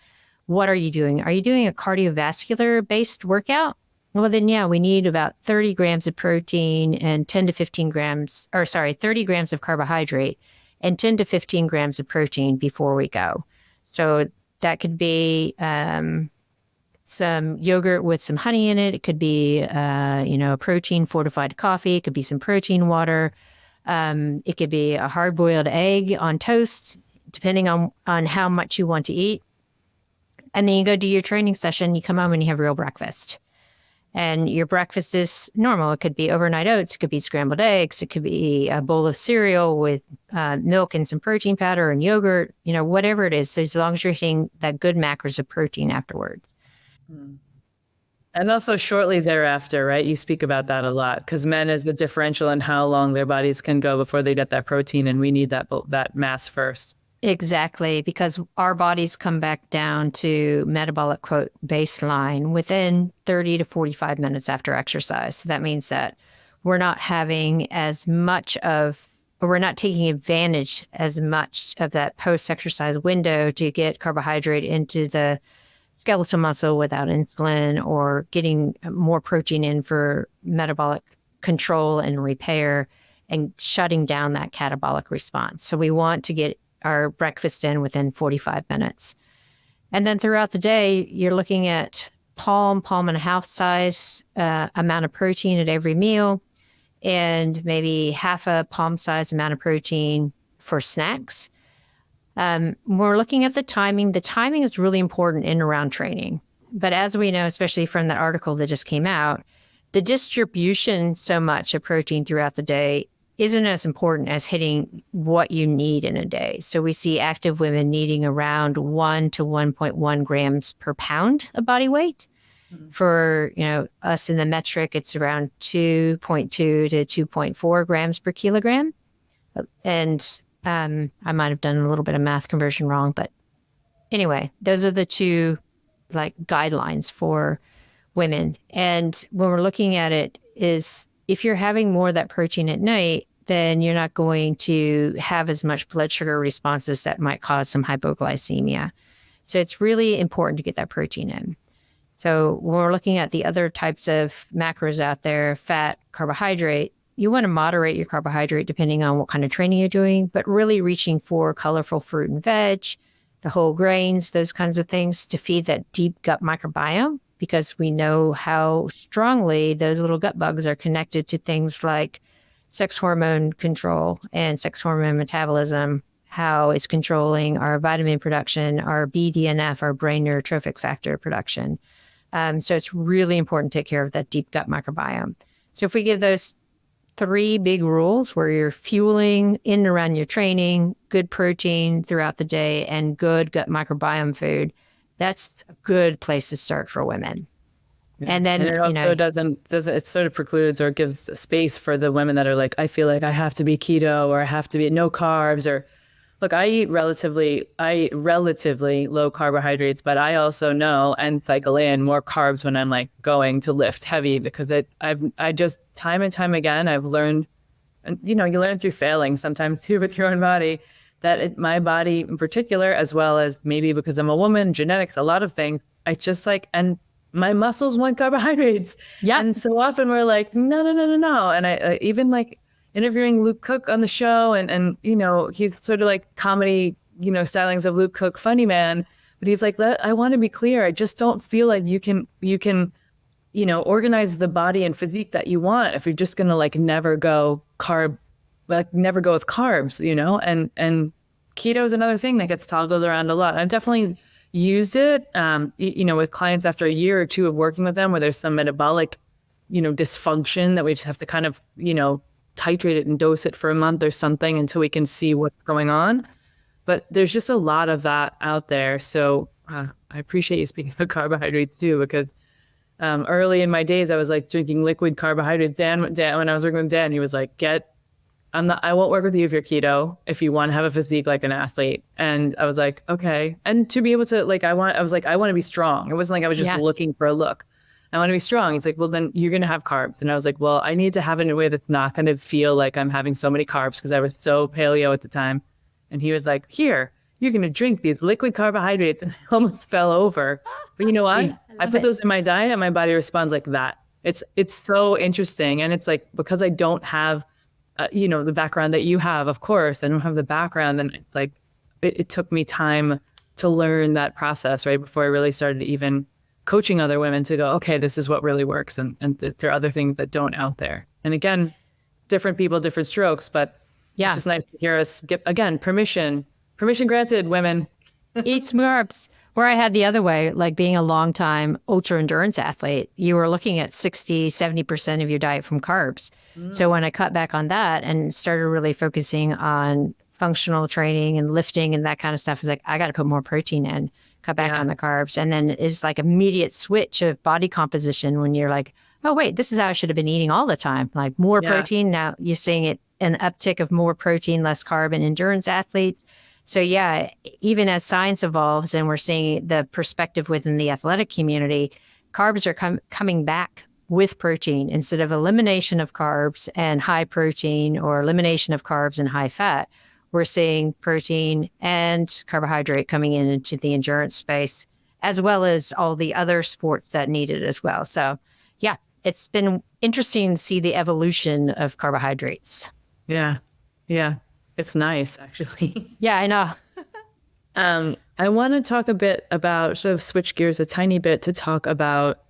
what are you doing? Are you doing a cardiovascular based workout? Well, then, yeah, we need about 30 grams of protein and 10 to 15 grams, 30 grams of carbohydrate and 10 to 15 grams of protein before we go. So that could be some yogurt with some honey in it. It could be, a protein fortified coffee. It could be some protein water. It could be a hard-boiled egg on toast, depending on how much you want to eat. And then you go do your training session, you come home and you have real breakfast. And your breakfast is normal. It could be overnight oats. It could be scrambled eggs. It could be a bowl of cereal with milk and some protein powder and yogurt, whatever it is. So as long as you're hitting that good macros of protein afterwards. And also shortly thereafter, right? You speak about that a lot because men is the differential in how long their bodies can go before they get that protein. And we need that mass first. Exactly, because our bodies come back down to metabolic quote baseline within 30 to 45 minutes after exercise. So that means that we're not having as much of, or we're not taking advantage as much of that post-exercise window to get carbohydrate into the skeletal muscle without insulin, or getting more protein in for metabolic control and repair and shutting down that catabolic response. So we want to get our breakfast in within 45 minutes. And then throughout the day, you're looking at palm and a half size amount of protein at every meal, and maybe half a palm size amount of protein for snacks. We're looking at the timing. The timing is really important in and around training. But as we know, especially from the article that just came out, the distribution so much of protein throughout the day isn't as important as hitting what you need in a day. So we see active women needing around 1 to 1.1 grams per pound of body weight. For, us in the metric, it's around 2.2 to 2.4 grams per kilogram. And I might have done a little bit of math conversion wrong, but anyway, those are the two guidelines for women. And when we're looking at it is, if you're having more of that protein at night, then you're not going to have as much blood sugar responses that might cause some hypoglycemia. So it's really important to get that protein in. So when we're looking at the other types of macros out there, fat, carbohydrate, you want to moderate your carbohydrate depending on what kind of training you're doing, but really reaching for colorful fruit and veg, the whole grains, those kinds of things to feed that deep gut microbiome, because we know how strongly those little gut bugs are connected to things like sex hormone control and sex hormone metabolism, how it's controlling our vitamin production, our BDNF, our brain neurotrophic factor production. So it's really important to take care of that deep gut microbiome. So if we give those 3 big rules where you're fueling in and around your training, good protein throughout the day, and good gut microbiome food, that's a good place to start for women. Yeah. And then it also doesn't it sort of precludes or gives space for the women that are like, I feel like I have to be keto, or I have to be no carbs, or look, I eat relatively low carbohydrates, but I also know and cycle in more carbs when I'm going to lift heavy, because I just time and time again, I've learned, and you learn through failing sometimes too with your own body, that my body in particular, as well as maybe because I'm a woman, genetics, a lot of things, I just and my muscles want carbohydrates. Yeah. And so often we're like, no. And I even interviewing Luke Cook on the show, and he's sort of comedy, stylings of Luke Cook, funny man. But he's like, I want to be clear. I just don't feel like you can, organize the body and physique that you want if you're just going to never go never go with carbs, and keto is another thing that gets toggled around a lot. I've definitely used it, with clients after a year or two of working with them where there's some metabolic, dysfunction that we just have to kind of, titrate it and dose it for a month or something until we can see what's going on. But there's just a lot of that out there. So I appreciate you speaking of carbohydrates too, because early in my days, I was drinking liquid carbohydrates. Dan, when I was working with Dan, he was like, I won't work with you if you're keto, if you want to have a physique like an athlete. And I was like, okay. And to be able to I want to be strong. It wasn't I was just looking for a look. I want to be strong. He's like, well, then you're going to have carbs. And I was like, well, I need to have it in a way that's not going to feel like I'm having so many carbs, because I was so paleo at the time. And he was like, here, you're going to drink these liquid carbohydrates. And I almost fell over. But you know what? I put those in my diet and my body responds like that. It's so interesting. And it's because I don't have, the background that you have, of course, I don't have the background. And it's it took me time to learn that process, right? Before I really started even coaching other women to go, okay, this is what really works. And there are other things that don't out there. And again, different people, different strokes, but it's just nice to hear us get, again, permission granted, women. Eat some carbs. Where I had the other way, being a long time ultra endurance athlete, you were looking at 60, 70% of your diet from carbs. So when I cut back on that and started really focusing on functional training and lifting and that kind of stuff, it's I got to put more protein in, cut back on the carbs. And then it's immediate switch of body composition when you're oh, wait, this is how I should have been eating all the time. More protein. Now you're seeing it, an uptick of more protein, less carb in endurance athletes. So yeah, even as science evolves and we're seeing the perspective within the athletic community, carbs are coming back with protein instead of elimination of carbs and high protein or elimination of carbs and high fat. We're seeing protein and carbohydrate coming into the endurance space, as well as all the other sports that need it as well. So yeah, it's been interesting to see the evolution of carbohydrates. Yeah. Yeah. It's nice, actually. Yeah, I know. I want to talk a bit about, sort of switch gears a tiny bit to talk about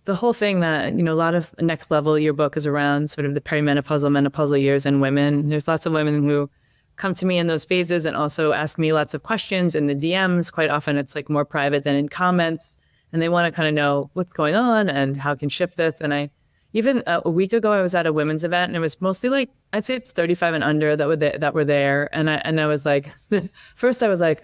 the whole thing that, a lot of Next Level, your book is around sort of the perimenopausal, menopausal years in women. There's lots of women who come to me in those phases and also ask me lots of questions in the DMs. Quite often it's like more private than in comments. And they want to kind of know what's going on and how I can shift this. And even a week ago, I was at a women's event and it was mostly like, I'd say it's 35 and under that were there. And I was like, first I was like,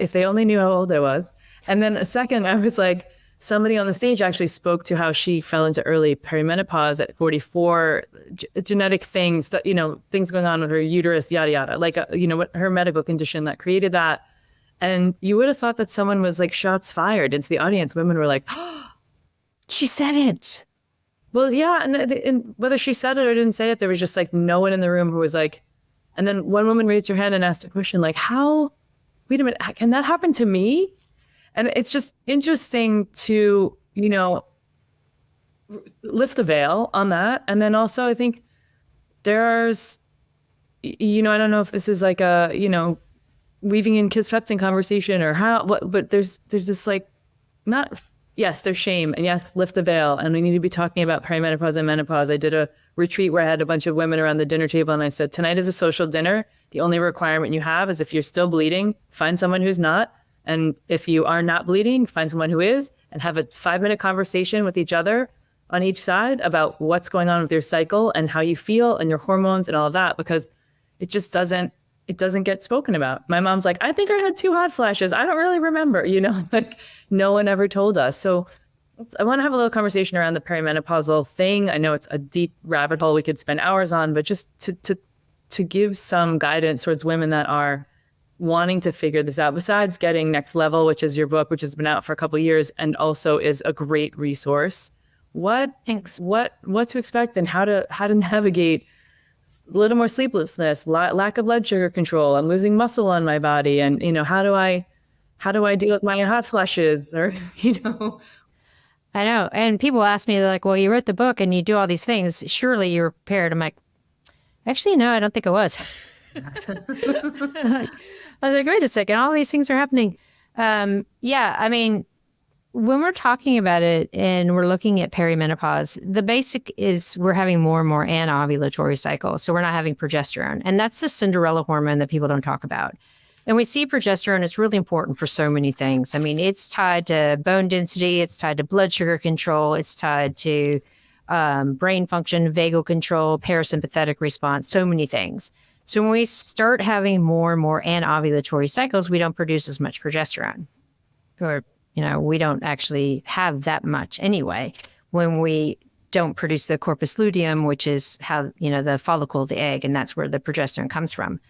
if they only knew how old I was. And then a second, I was like, somebody on the stage actually spoke to how she fell into early perimenopause at 44, genetic things that, things going on with her uterus, yada, yada, like, what her medical condition that created that. And you would have thought that someone was like shots fired into the audience. Women were like, oh, she said it. Well, yeah. And whether she said it or didn't say it, there was just like no one in the room who was like, and then one woman raised her hand and asked a question like, wait a minute, can that happen to me? And it's just interesting to, lift the veil on that. And then also I think there's, I don't know if this is like a, weaving in kisspeptin conversation or but there's this like, yes, there's shame, and yes, lift the veil. And we need to be talking about perimenopause and menopause. I did a retreat where I had a bunch of women around the dinner table and I said, tonight is a social dinner. The only requirement you have is if you're still bleeding, find someone who's not. And if you are not bleeding, find someone who is, and have a 5-minute conversation with each other on each side about what's going on with your cycle and how you feel and your hormones and all of that, because it just doesn't get spoken about. My mom's like, I think I had 2 hot flashes. I don't really remember, like no one ever told us. So I want to have a little conversation around the perimenopausal thing. I know it's a deep rabbit hole we could spend hours on, but just to give some guidance towards women that are wanting to figure this out, besides getting Next Level, which is your book, which has been out for a couple of years and also is a great resource. What to expect and how to navigate a little more sleeplessness, lack of blood sugar control. I'm losing muscle on my body, and how do I deal with my hot flushes, or I know. And people ask me, they're like, well, you wrote the book and you do all these things. Surely you're prepared. I'm like, actually, no, I don't think I was. I was like, wait a second, all these things are happening. Yeah, I mean, when we're talking about it and we're looking at perimenopause, the basic is we're having more and more anovulatory cycles. So we're not having progesterone. And that's the Cinderella hormone that people don't talk about. And we see progesterone is really important for so many things. I mean, it's tied to bone density, it's tied to blood sugar control, it's tied to brain function, vagal control, parasympathetic response, so many things. So when we start having more and more anovulatory cycles, we don't produce as much progesterone. Or, we don't actually have that much anyway when we don't produce the corpus luteum, which is how, the follicle of the egg, and that's where the progesterone comes from.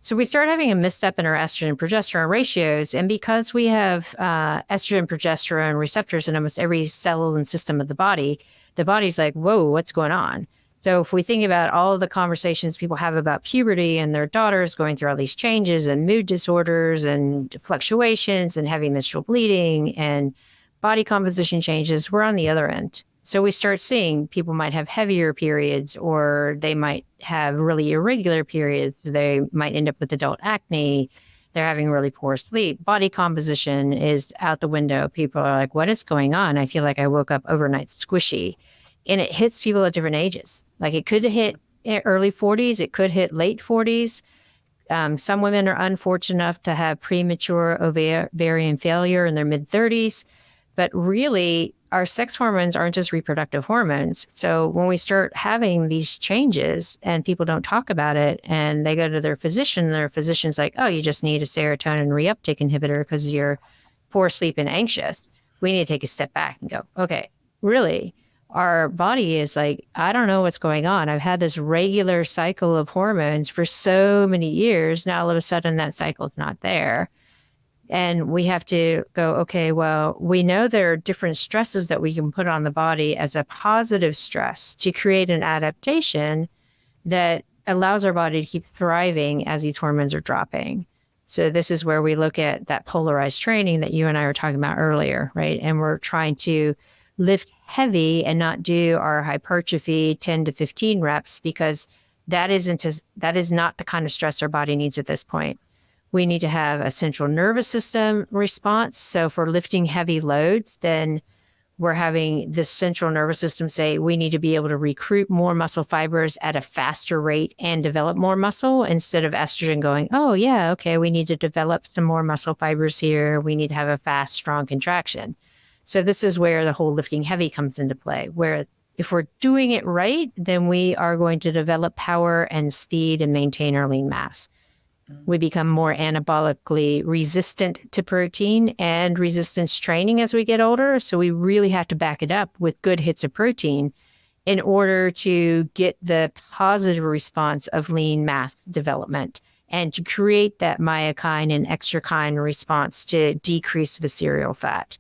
So we start having a misstep in our estrogen progesterone ratios. And because we have estrogen progesterone receptors in almost every cell and system of the body's like, whoa, what's going on? So if we think about all of the conversations people have about puberty and their daughters going through all these changes and mood disorders and fluctuations and heavy menstrual bleeding and body composition changes, we're on the other end. So we start seeing people might have heavier periods, or they might have really irregular periods. They might end up with adult acne. They're having really poor sleep. Body composition is out the window. People are like, what is going on? I feel like I woke up overnight squishy. And it hits people at different ages. Like it could hit early 40s. It could hit late 40s. Some women are unfortunate enough to have premature ovarian failure in their mid-30s. But really, our sex hormones aren't just reproductive hormones. So when we start having these changes and people don't talk about it and they go to their physician's like, oh, you just need a serotonin reuptake inhibitor because you're poor sleep and anxious. We need to take a step back and go, okay, really? our body is like, I don't know what's going on. I've had this regular cycle of hormones for so many years. Now, all of a sudden, that cycle's not there. And we have to go, okay, well, we know there are different stresses that we can put on the body as a positive stress to create an adaptation that allows our body to keep thriving as these hormones are dropping. So this is where we look at that polarized training that you and I were talking about earlier, right? And we're trying to lift heavy and not do our hypertrophy 10 to 15 reps, because that is not the kind of stress our body needs at this point. We need to have a central nervous system response. So for lifting heavy loads, then we're having this central nervous system say, we need to be able to recruit more muscle fibers at a faster rate and develop more muscle, instead of estrogen going, oh yeah, okay, we need to develop some more muscle fibers here. We need to have a fast, strong contraction. So this is where the whole lifting heavy comes into play, where if we're doing it right, then we are going to develop power and speed and maintain our lean mass. We become more anabolically resistant to protein and resistance training as we get older. So we really have to back it up with good hits of protein in order to get the positive response of lean mass development and to create that myokine and extrakine response to decrease visceral fat.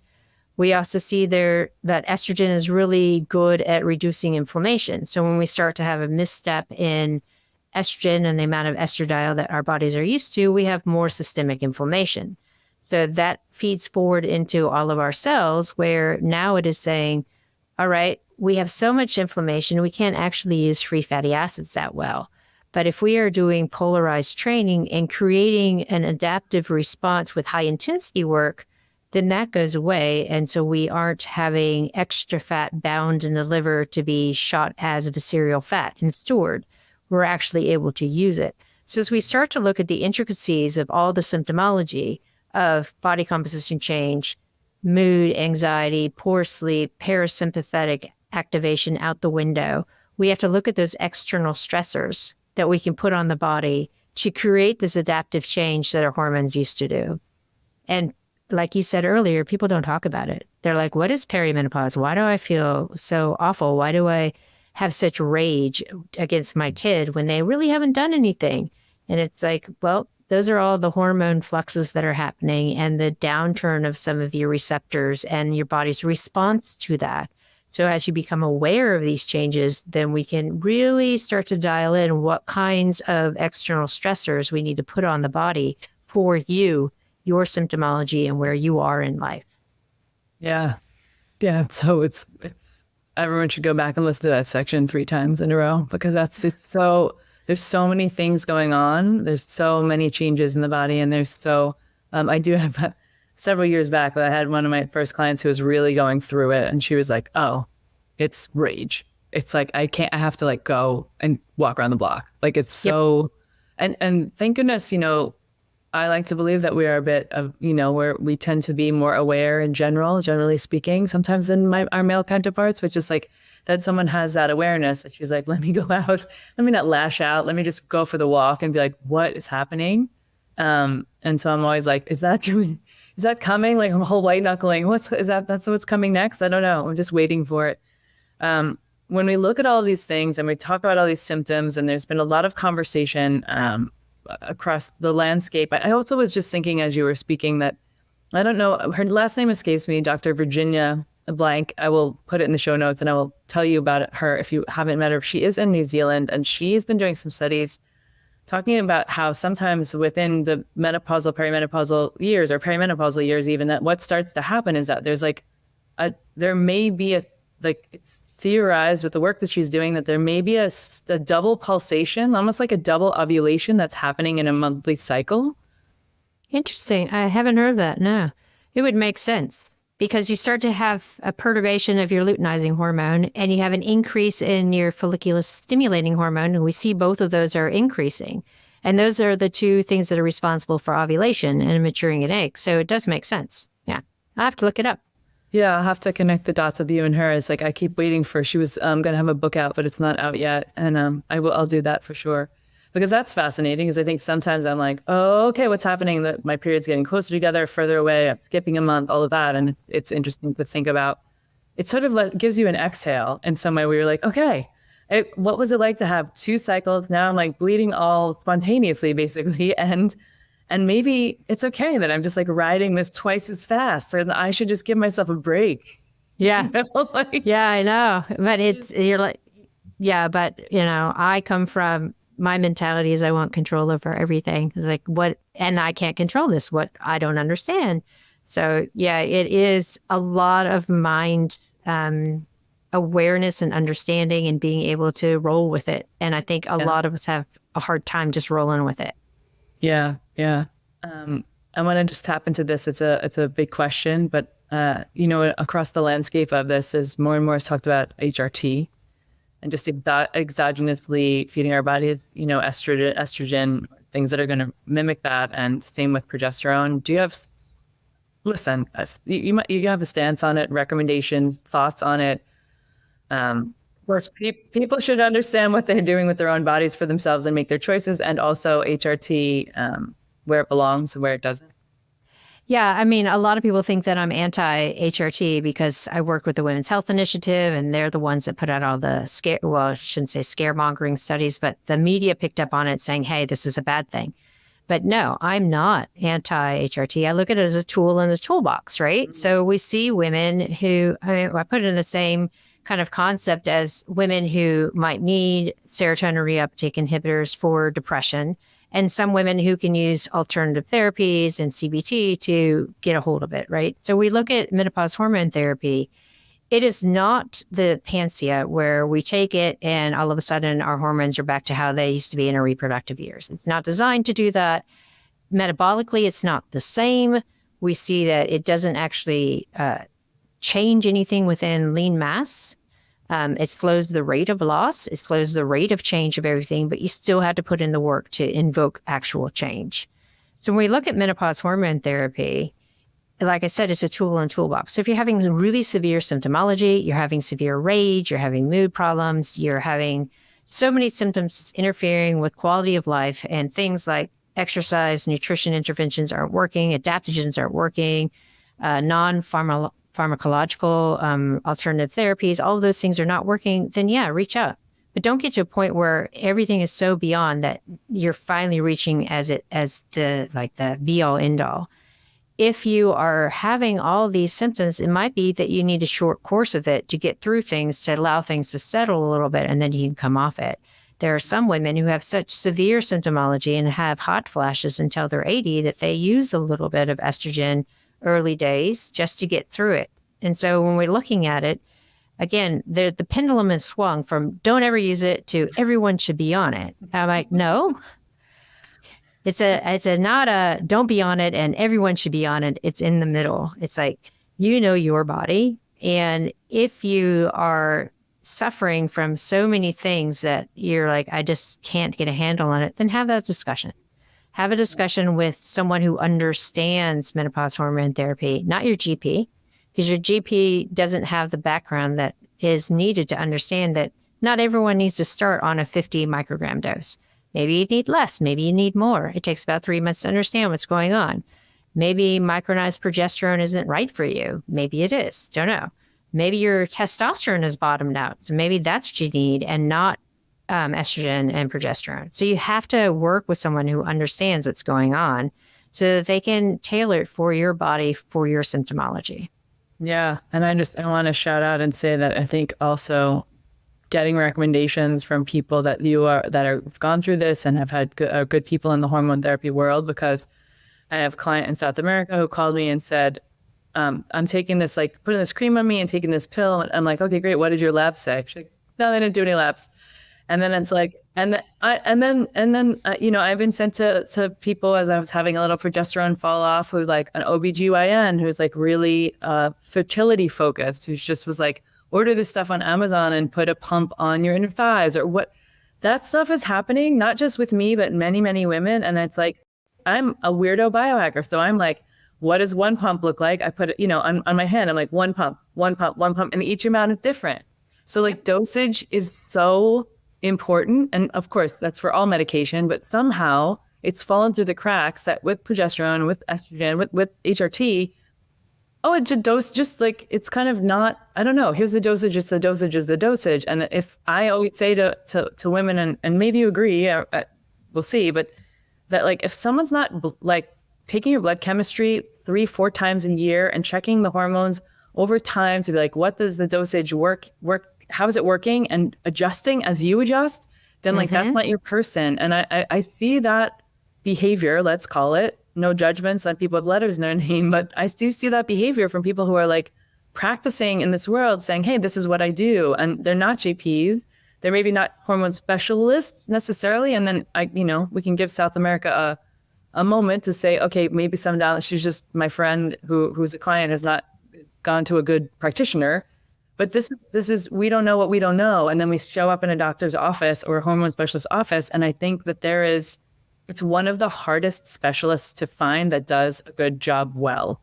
We also see there that estrogen is really good at reducing inflammation. So when we start to have a misstep in estrogen and the amount of estradiol that our bodies are used to, we have more systemic inflammation. So that feeds forward into all of our cells, where now it is saying, all right, we have so much inflammation, we can't actually use free fatty acids that well. But if we are doing polarized training and creating an adaptive response with high intensity work, then that goes away. And so we aren't having extra fat bound in the liver to be shot as visceral fat and stored. We're actually able to use it. So as we start to look at the intricacies of all the symptomology of body composition change, mood, anxiety, poor sleep, parasympathetic activation out the window, we have to look at those external stressors that we can put on the body to create this adaptive change that our hormones used to do. And like you said earlier, people don't talk about it. They're like, what is perimenopause? Why do I feel so awful? Why do I have such rage against my kid when they really haven't done anything? And it's like, well, those are all the hormone fluxes that are happening and the downturn of some of your receptors and your body's response to that. So as you become aware of these changes, then we can really start to dial in what kinds of external stressors we need to put on the body for you, your symptomology, and where you are in life. Yeah. Yeah. So it's everyone should go back and listen to that section 3 times in a row, because there's so many things going on. There's so many changes in the body. And I do have several years back, I had one of my first clients who was really going through it. And she was like, oh, it's rage. It's like, I have to like go and walk around the block. Like it's so, and thank goodness, I like to believe that we are a bit of, where we tend to be more aware in generally speaking, sometimes than our male counterparts, but just like that someone has that awareness that she's like, let me go out, let me not lash out, let me just go for the walk and be like, what is happening? And so I'm always like, is that coming? Like a whole white knuckling, that's what's coming next? I don't know. I'm just waiting for it. When we look at all of these things and we talk about all these symptoms, and there's been a lot of conversation, across the landscape. I also was just thinking as you were speaking that, I don't know, her last name escapes me, Dr. Virginia blank. I will put it in the show notes and I will tell you about her if you haven't met her. She is in New Zealand, and she's been doing some studies talking about how sometimes within the menopausal, perimenopausal years, or perimenopausal years even, that what starts to happen is that there's there may be it's theorized with the work that she's doing that there may be a double pulsation, almost like a double ovulation that's happening in a monthly cycle. Interesting. I haven't heard that. No, it would make sense because you start to have a perturbation of your luteinizing hormone and you have an increase in your follicular stimulating hormone. And we see both of those are increasing. And those are the 2 things that are responsible for ovulation and maturing an egg. So it does make sense. Yeah. I have to look it up. Yeah, I'll have to connect the dots with you and her. It's like I keep waiting for. She was going to have a book out, but it's not out yet, and I'll do that for sure, because that's fascinating. Because I think sometimes I'm like, oh, okay, what's happening? That my period's getting closer together, further away. I'm skipping a month, all of that, and it's interesting to think about it sort of gives you an exhale in some way where you're like, okay, what was it like to have 2 cycles? Now I'm like bleeding all spontaneously, basically. And maybe it's okay that I'm just like riding this twice as fast, and I should just give myself a break. Yeah. Like, Yeah, I know. But you're like, yeah, but I come from, my mentality is I want control over everything. It's like and I can't control this, what I don't understand. So yeah, it is a lot of mind awareness and understanding and being able to roll with it. And I think a lot of us have a hard time just rolling with it. Yeah. Yeah. I want to just tap into this. It's a big question, but across the landscape of this is more and more is talked about HRT and just exogenously feeding our bodies, estrogen, things that are going to mimic that. And same with progesterone. Do you have, listen, you have a stance on it, recommendations, thoughts on it? People should understand what they're doing with their own bodies for themselves and make their choices. And also HRT, where it belongs and where it doesn't. Yeah, I mean, a lot of people think that I'm anti-HRT because I work with the Women's Health Initiative, and they're the ones that put out all the I shouldn't say scaremongering studies, but the media picked up on it saying, hey, this is a bad thing. But no, I'm not anti-HRT. I look at it as a tool in the toolbox, right? Mm-hmm. So we see women who, I put it in the same kind of concept as women who might need serotonin reuptake inhibitors for depression, and some women who can use alternative therapies and CBT to get a hold of it, right? So we look at menopause hormone therapy. It is not the panacea where we take it and all of a sudden our hormones are back to how they used to be in our reproductive years. It's not designed to do that. Metabolically, it's not the same. We see that it doesn't actually change anything within lean mass. It slows the rate of loss. It slows the rate of change of everything, but you still have to put in the work to invoke actual change. So when we look at menopause hormone therapy, like I said, it's a tool in a toolbox. So if you're having really severe symptomology, you're having severe rage, you're having mood problems, you're having so many symptoms interfering with quality of life, and things like exercise, nutrition interventions aren't working, adaptogens aren't working, non-pharmacological alternative therapies, all of those things are not working, then yeah, reach out. But don't get to a point where everything is so beyond that you're finally reaching as the be all end all. If you are having all these symptoms, it might be that you need a short course of it to get through things, to allow things to settle a little bit, and then you can come off it. There are some women who have such severe symptomology and have hot flashes until they're 80 that they use a little bit of estrogen early days just to get through it. And so when we're looking at it, again, the pendulum is swung from don't ever use it to everyone should be on it. I'm like, no, it's not a don't be on it and everyone should be on it. It's in the middle. It's like, your body. And if you are suffering from so many things that you're like, I just can't get a handle on it, then have that discussion. Have a discussion with someone who understands menopause hormone therapy, not your GP, because your GP doesn't have the background that is needed to understand that not everyone needs to start on a 50 microgram dose. Maybe you need less. Maybe you need more. It takes about 3 months to understand what's going on. Maybe micronized progesterone isn't right for you. Maybe it is. Don't know. Maybe your testosterone is bottomed out. So maybe that's what you need and not estrogen and progesterone. So you have to work with someone who understands what's going on so that they can tailor it for your body, for your symptomology. Yeah. And I want to shout out and say that I think also getting recommendations from people that have gone through this and have had good people in the hormone therapy world, because I have a client in South America who called me and said, I'm taking this, like putting this cream on me and taking this pill. And I'm like, okay, great. What did your labs say? She's like, no, they didn't do any labs. And then it's like, I've been sent to people as I was having a little progesterone fall off, who like an OBGYN who's like really fertility focused, who's just was like, order this stuff on Amazon and put a pump on your inner thighs or what. That stuff is happening, not just with me, but many, many women. And it's like, I'm a weirdo biohacker. So I'm like, what does one pump look like? I put it, on my hand, I'm like one pump, and each amount is different. So like dosage is so important. And of course, that's for all medication, but somehow it's fallen through the cracks that with progesterone, with estrogen, with HRT, oh, it's a dose, just like, it's kind of not, I don't know, here's the dosage, it's the dosage is the dosage. And if I always say to women, and maybe you agree, we'll see, but that like, if someone's not like taking your blood chemistry 3-4 times a year and checking the hormones over time to be like, what does the dosage work, how is it working, and adjusting as you adjust, then like, that's not your person. And I see that behavior, let's call it, no judgments on people with letters in their name, but I do see that behavior from people who are like practicing in this world saying, hey, this is what I do. And they're not GPs. They're maybe not hormone specialists necessarily. And then we can give South America a moment to say, okay, maybe she's just my friend who's a client has not gone to a good practitioner. But this is, we don't know what we don't know. And then we show up in a doctor's office or a hormone specialist office. And I think that it's one of the hardest specialists to find that does a good job well.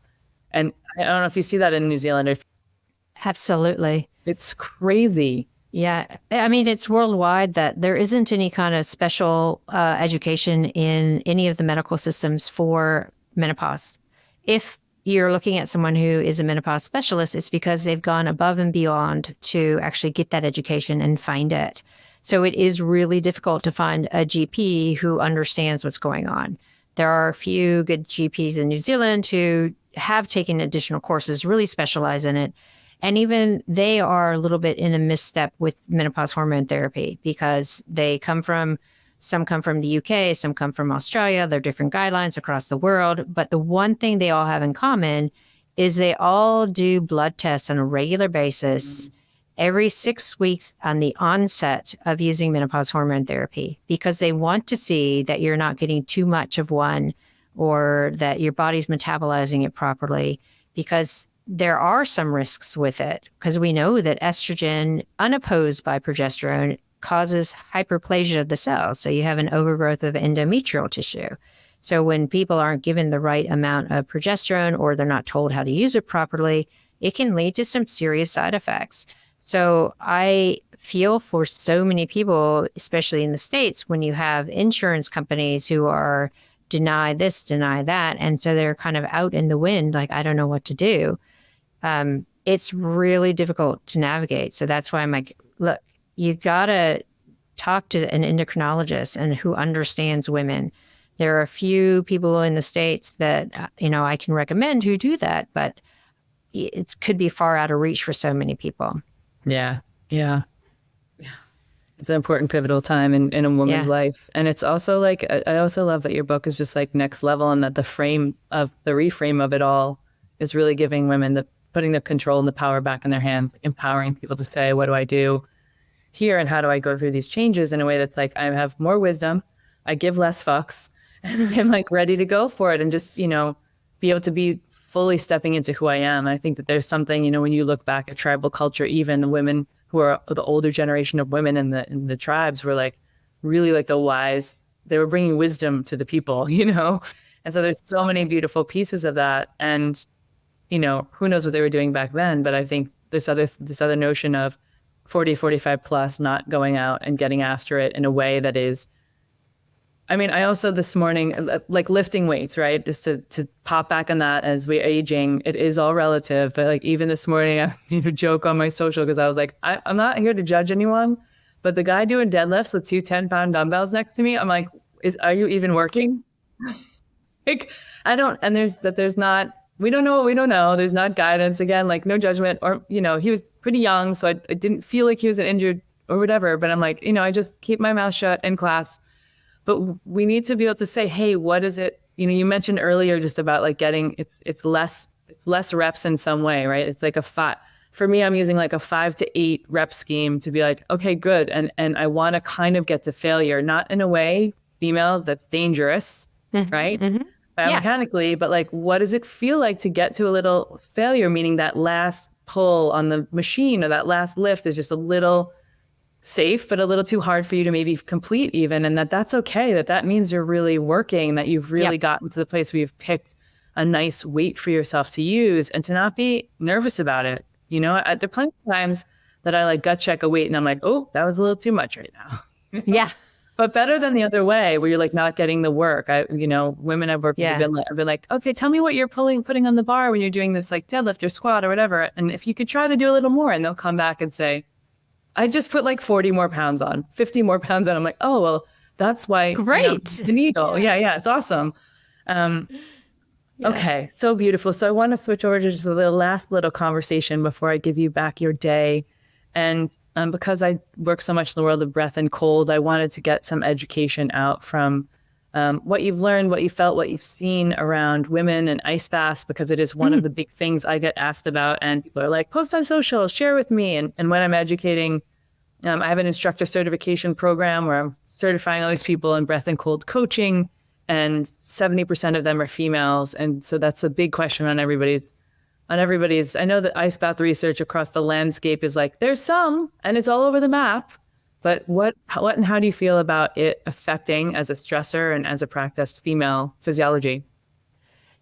And I don't know if you see that in New Zealand. Absolutely. It's crazy. Yeah. I mean, it's worldwide that there isn't any kind of special education in any of the medical systems for menopause. If you're looking at someone who is a menopause specialist, it's because they've gone above and beyond to actually get that education and find it. So it is really difficult to find a GP who understands what's going on. There are a few good GPs in New Zealand who have taken additional courses, really specialize in it. And even they are a little bit in a misstep with menopause hormone therapy because some come from the UK, some come from Australia. There are different guidelines across the world. But the one thing they all have in common is they all do blood tests on a regular basis every 6 weeks on the onset of using menopause hormone therapy because they want to see that you're not getting too much of one or that your body's metabolizing it properly, because there are some risks with it, because we know that estrogen, unopposed by progesterone, causes hyperplasia of the cells. So you have an overgrowth of endometrial tissue. So when people aren't given the right amount of progesterone or they're not told how to use it properly, it can lead to some serious side effects. So I feel for so many people, especially in the States, when you have insurance companies who are deny this, deny that. And so they're kind of out in the wind, like, I don't know what to do. It's really difficult to navigate. So that's why I'm like, look, you got to talk to an endocrinologist and who understands women. There are a few people in the States that, I can recommend who do that, but it could be far out of reach for so many people. Yeah. It's an important pivotal time in a woman's life. And it's also like, I also love that your book is just like next level, and that the reframe of it all is really giving women putting the control and the power back in their hands, empowering people to say, what do I do here? And how do I go through these changes in a way that's like, I have more wisdom, I give less fucks, and I'm like ready to go for it and just, be able to be fully stepping into who I am. I think that there's something, when you look back at tribal culture, even the women who are the older generation of women in the tribes were like really like the wise, they were bringing wisdom to the people, And so there's so many beautiful pieces of that. And, who knows what they were doing back then, but I think this other notion of 40, 45 plus, not going out and getting after it in a way that is, I also this morning, like lifting weights, right? Just to pop back on that as we're aging, it is all relative. But like even this morning, I made a joke on my social because I was like, I'm not here to judge anyone, but the guy doing deadlifts with 2 10-pound dumbbells next to me, I'm like, are you even working? Like, we don't know what we don't know. There's not guidance, again, like no judgment, or, he was pretty young, so I didn't feel like he was injured or whatever. But I'm like, I just keep my mouth shut in class. But we need to be able to say, hey, what is it? You mentioned earlier just about like getting, it's less reps in some way, right? It's like for me, I'm using like a 5 to 8 rep scheme to be like, okay, good. And I want to kind of get to failure, not in a way, females, that's dangerous, right? Mm-hmm. Biomechanically, but like, what does it feel like to get to a little failure? Meaning that last pull on the machine or that last lift is just a little safe, but a little too hard for you to maybe complete even. And that's okay. That means you're really working, that you've really gotten to the place where you've picked a nice weight for yourself to use and to not be nervous about it. There are plenty of times that I like gut check a weight and I'm like, oh, that was a little too much right now. Yeah. But better than the other way where you're like not getting the work. Women I've worked with have been like, okay, tell me what you're putting on the bar when you're doing this like deadlift or squat or whatever. And if you could try to do a little more, and they'll come back and say, I just put like 40 more pounds on, 50 more pounds on. I'm like, oh, well, that's why. Great. The needle. Yeah. It's awesome. Okay. So beautiful. So I want to switch over to just a last little conversation before I give you back your day. And because I work so much in the world of breath and cold, I wanted to get some education out from what you've learned, what you felt, what you've seen around women and ice baths, because it is one of the big things I get asked about. And people are like, post on social, share with me. And when I'm educating, I have an instructor certification program where I'm certifying all these people in breath and cold coaching, and 70% of them are females. And so that's a big question on everybody's. I know that ice bath research across the landscape is like, there's some, and it's all over the map. But what and how do you feel about it affecting as a stressor and as a practiced female physiology?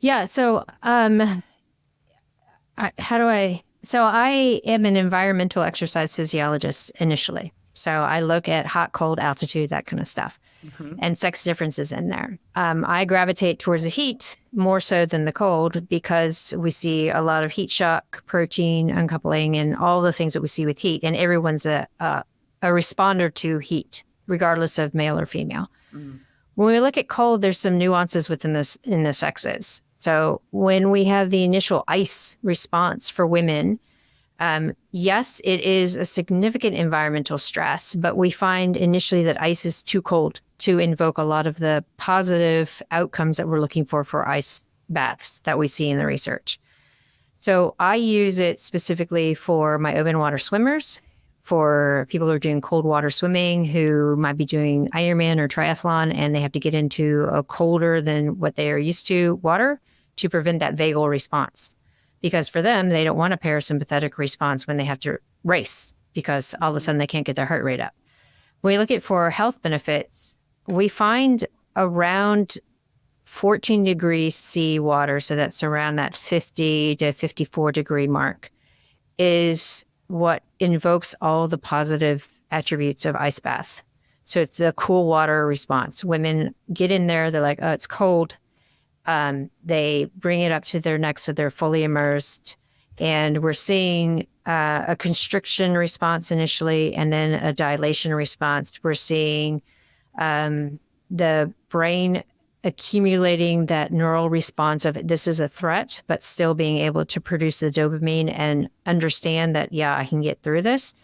Yeah. So, I am an environmental exercise physiologist initially. So I look at hot, cold, altitude, that kind of stuff, and sex differences in there. I gravitate towards the heat more so than the cold because we see a lot of heat shock, protein uncoupling, and all the things that we see with heat. And everyone's a responder to heat, regardless of male or female. When we look at cold, there's some nuances within in the sexes. So when we have the initial ice response for women, yes, it is a significant environmental stress, but we find initially that ice is too cold to invoke a lot of the positive outcomes that we're looking for ice baths that we see in the research. So I use it specifically for my open water swimmers, for people who are doing cold water swimming, who might be doing Ironman or triathlon, and they have to get into a colder than what they are used to water to prevent that vagal response. Because for them, they don't want a parasympathetic response when they have to race, because all of a sudden they can't get their heart rate up. When we look at for health benefits, we find around 14 degrees C water, so that's around that 50 to 54 degree mark, is what invokes all the positive attributes of ice bath. So it's the cool water response. Women get in there, they're like, oh, it's cold. They bring it up to their necks so they're fully immersed. And we're seeing a constriction response initially, and then a dilation response. We're seeing the brain accumulating that neural response of this is a threat, but still being able to produce the dopamine and understand that, yeah, I can get through this.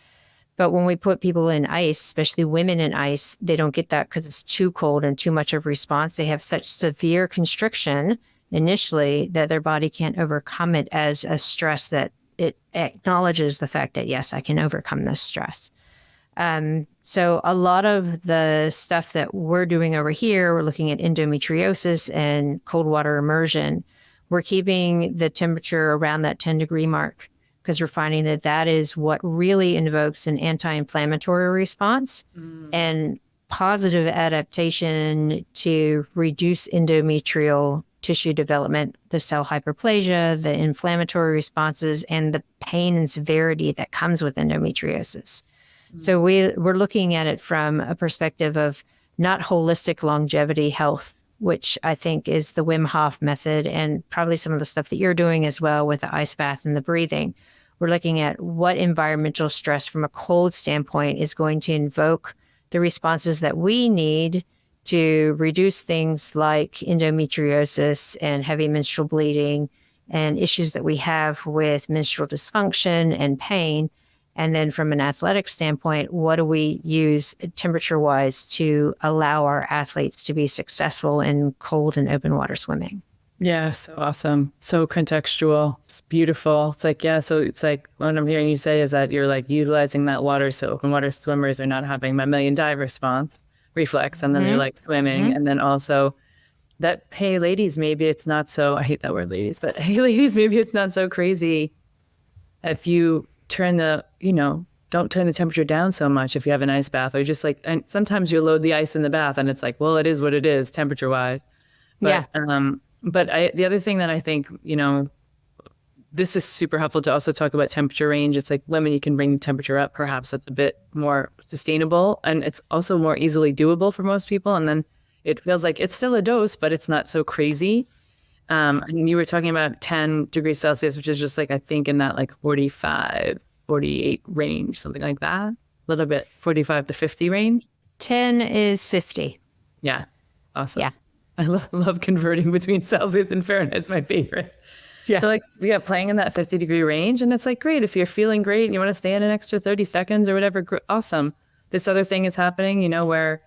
But when we put people in ice, especially women in ice, they don't get that because it's too cold and too much of a response. They have such severe constriction initially that their body can't overcome it as a stress that it acknowledges the fact that, yes, I can overcome this stress. So a lot of the stuff that we're doing over here, we're looking at endometriosis and cold water immersion. We're keeping the temperature around that 10 degree mark because we're finding that that is what really invokes an anti-inflammatory response and positive adaptation to reduce endometrial tissue development, the cell hyperplasia, the inflammatory responses, and the pain and severity that comes with endometriosis. So we're looking at it from a perspective of not holistic longevity health, which I think is the Wim Hof method and probably some of the stuff that you're doing as well with the ice bath and the breathing. We're looking at what environmental stress from a cold standpoint is going to invoke the responses that we need to reduce things like endometriosis and heavy menstrual bleeding and issues that we have with menstrual dysfunction and pain. And then from an athletic standpoint, what do we use temperature-wise to allow our athletes to be successful in cold and open water swimming? Yeah, so awesome. So contextual. It's beautiful. It's like, yeah, so it's like what I'm hearing you say is that you're like utilizing that water so open water swimmers are not having mammalian dive response reflex, and then they're like swimming. And then also that, hey, ladies, maybe it's not so, I hate that word ladies, but hey, ladies, maybe it's not so crazy if you turn the, don't turn the temperature down so much if you have an ice bath, or just like, and sometimes you load the ice in the bath and it's like, well, it is what it is temperature wise. But, the other thing that I think, this is super helpful to also talk about temperature range. It's like women, you can bring the temperature up. Perhaps that's a bit more sustainable, and it's also more easily doable for most people. And then it feels like it's still a dose, but it's not so crazy. And you were talking about 10 degrees Celsius, which is just like, I think in that like 45, 48 range, something like that. A little bit 45 to 50 range. 10 is 50. Yeah. Awesome. Yeah. I love converting between Celsius and Fahrenheit. It's my favorite. Yeah. So like, yeah, playing in that 50-degree range. And it's like, great. If you're feeling great and you want to stay in an extra 30 seconds or whatever, awesome. This other thing is happening, where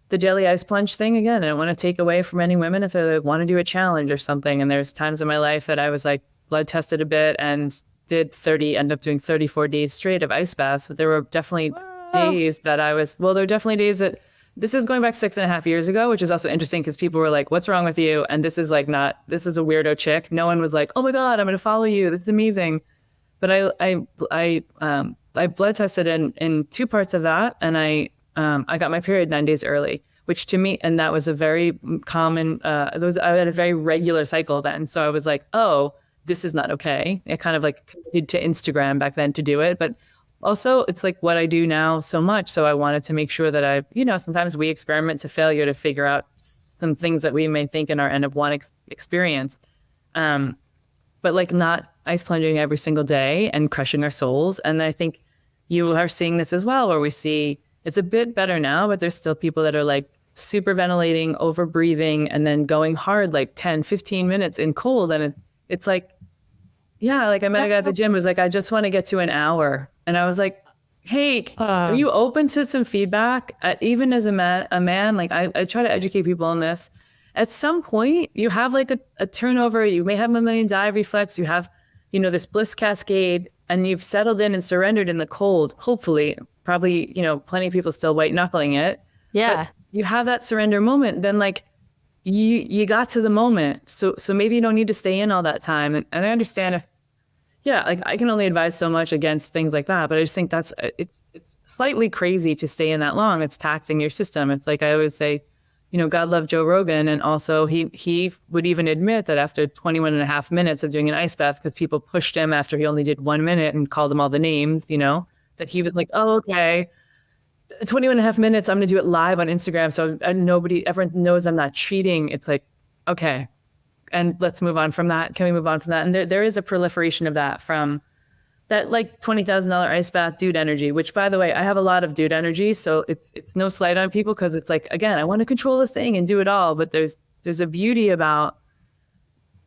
the daily ice plunge thing, again, I don't want to take away from any women if they want to do a challenge or something. And there's times in my life that I was like blood tested a bit and ended up doing 34 days straight of ice baths. But there were definitely days that there were definitely days that, this is going back 6.5 years ago, which is also interesting because people were like, what's wrong with you? And this is like this is a weirdo chick. No one was like, oh my God, I'm going to follow you. This is amazing. But I blood tested in 2 parts of that. And I got my period 9 days early, which to me, and that was a very common, I had a very regular cycle then. So I was like, oh, this is not okay. I kind of like committed to Instagram back then to do it. But also, it's like what I do now so much. So I wanted to make sure that sometimes we experiment to failure to figure out some things that we may think in our end of one experience. But like not ice plunging every single day and crushing our souls. And I think you are seeing this as well, where we see it's a bit better now, but there's still people that are like super ventilating, over breathing, and then going hard like 10, 15 minutes in cold. And it's like, yeah, like I met a guy at the gym who was like, I just want to get to an hour. And I was like, hey, are you open to some feedback? Even as a man, like I try to educate people on this. At some point, you have like a turnover. You may have a mammalian dive reflex. You have, this bliss cascade, and you've settled in and surrendered in the cold. Hopefully, probably, plenty of people still white knuckling it. Yeah. But you have that surrender moment. Then like you got to the moment. So maybe you don't need to stay in all that time. And I understand like I can only advise so much against things like that, but I just think it's slightly crazy to stay in that long. It's taxing your system. It's like I always say, God love Joe Rogan. And also he would even admit that after 21 and a half minutes of doing an ice bath, because people pushed him after he only did 1 minute and called him all the names, that he was like, oh, okay, 21 and a half minutes, I'm going to do it live on Instagram. So everyone knows I'm not cheating. It's like, okay. And let's move on from that. Can we move on from that? And there is a proliferation of that from that like $20,000 ice bath dude energy, which by the way, I have a lot of dude energy. So it's no slight on people because it's like, again, I want to control the thing and do it all. But there's a beauty about,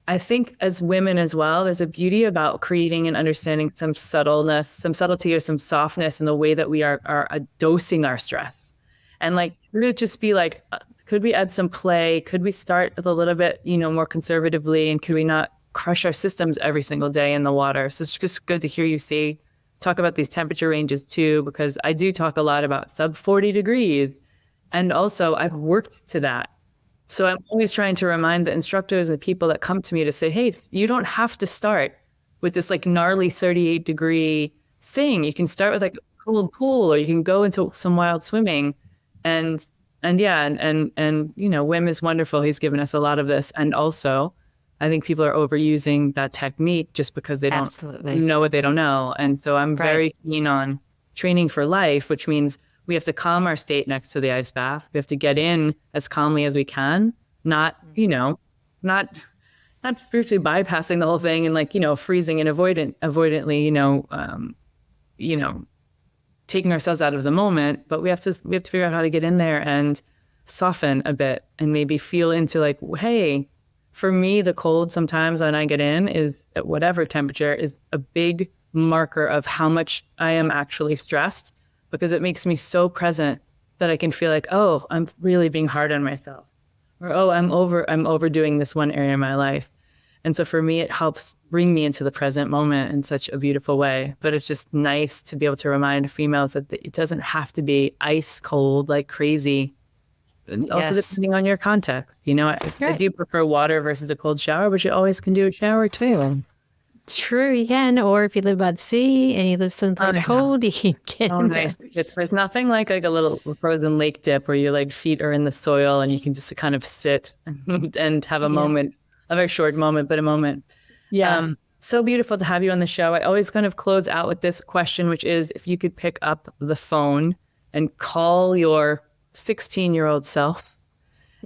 I think as women as well, there's a beauty about creating and understanding some subtleness, some subtlety or some softness in the way that we are dosing our stress. And like, could it just be like, could we add some play? Could we start with a little bit, more conservatively? And could we not crush our systems every single day in the water? So it's just good to hear you talk about these temperature ranges too, because I do talk a lot about sub 40 degrees. And also I've worked to that. So I'm always trying to remind the instructors and people that come to me to say, hey, you don't have to start with this like gnarly 38 degree thing. You can start with like a cold pool, or you can go into some wild swimming. And Wim is wonderful. He's given us a lot of this. And also, I think people are overusing that technique just because they don't know what they don't know. And so I'm very keen on training for life, which means we have to calm our state next to the ice bath. We have to get in as calmly as we can, not spiritually bypassing the whole thing and like, freezing and avoidantly, taking ourselves out of the moment. But we have to figure out how to get in there and soften a bit and maybe feel into like, hey, for me, the cold sometimes when I get in is at whatever temperature is a big marker of how much I am actually stressed, because it makes me so present that I can feel like, oh, I'm really being hard on myself, or, oh, I'm overdoing this one area of my life. And so for me, it helps bring me into the present moment in such a beautiful way. But it's just nice to be able to remind females that it doesn't have to be ice cold like crazy. And also depending on your context, I do prefer water versus a cold shower, but you always can do a shower too. True, you can. Or if you live by the sea and you live someplace cold, you can. Oh, nice. There's nothing like a little frozen lake dip where your like feet are in the soil and you can just kind of sit and have a moment, a very short moment, but a moment. Yeah. so beautiful to have you on the show. I always kind of close out with this question, which is if you could pick up the phone and call your 16-year-old self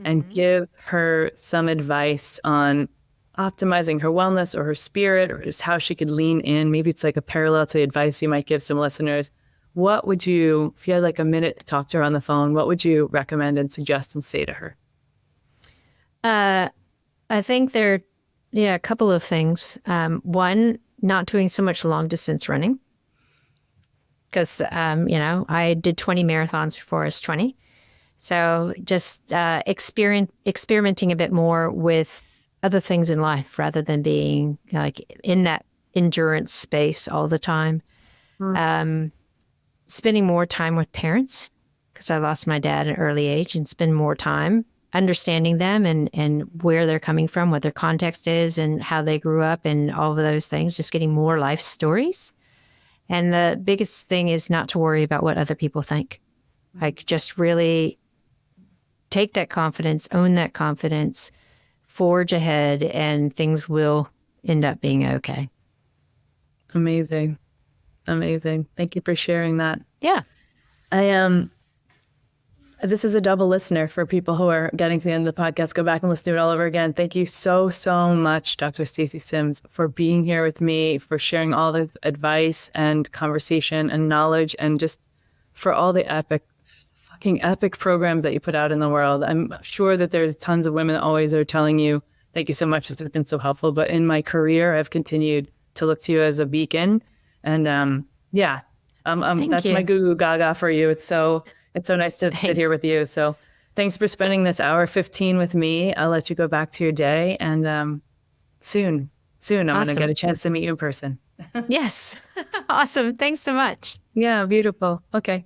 and give her some advice on optimizing her wellness or her spirit or just how she could lean in. Maybe it's like a parallel to the advice you might give some listeners. What would you, if you had like a minute to talk to her on the phone, what would you recommend and suggest and say to her? I think there a couple of things. One, not doing so much long distance running. Because, I did 20 marathons before I was 20. So just experimenting a bit more with other things in life rather than being like in that endurance space all the time. Spending more time with parents because I lost my dad at an early age, and spend more time understanding them and where they're coming from, what their context is and how they grew up and all of those things, just getting more life stories. And the biggest thing is not to worry about what other people think. Like just really take that confidence, own that confidence, forge ahead, and things will end up being okay. Amazing. Amazing. Thank you for sharing that. Yeah. This is a double listener for people who are getting to the end of the podcast. Go back and listen to it all over again. Thank you so, so much, Dr. Stacy Sims, for being here with me, for sharing all this advice and conversation and knowledge, and just for all the fucking epic programs that you put out in the world. I'm sure that there's tons of women that always are telling you, thank you so much. This has been so helpful. But in my career, I've continued to look to you as a beacon. And that's you. my goo goo gaga for you. It's so nice to sit here with you. So thanks for spending this hour 15 with me. I'll let you go back to your day. And soon I'm going to get a chance to meet you in person. Yes. Awesome. Thanks so much. Yeah, beautiful. Okay.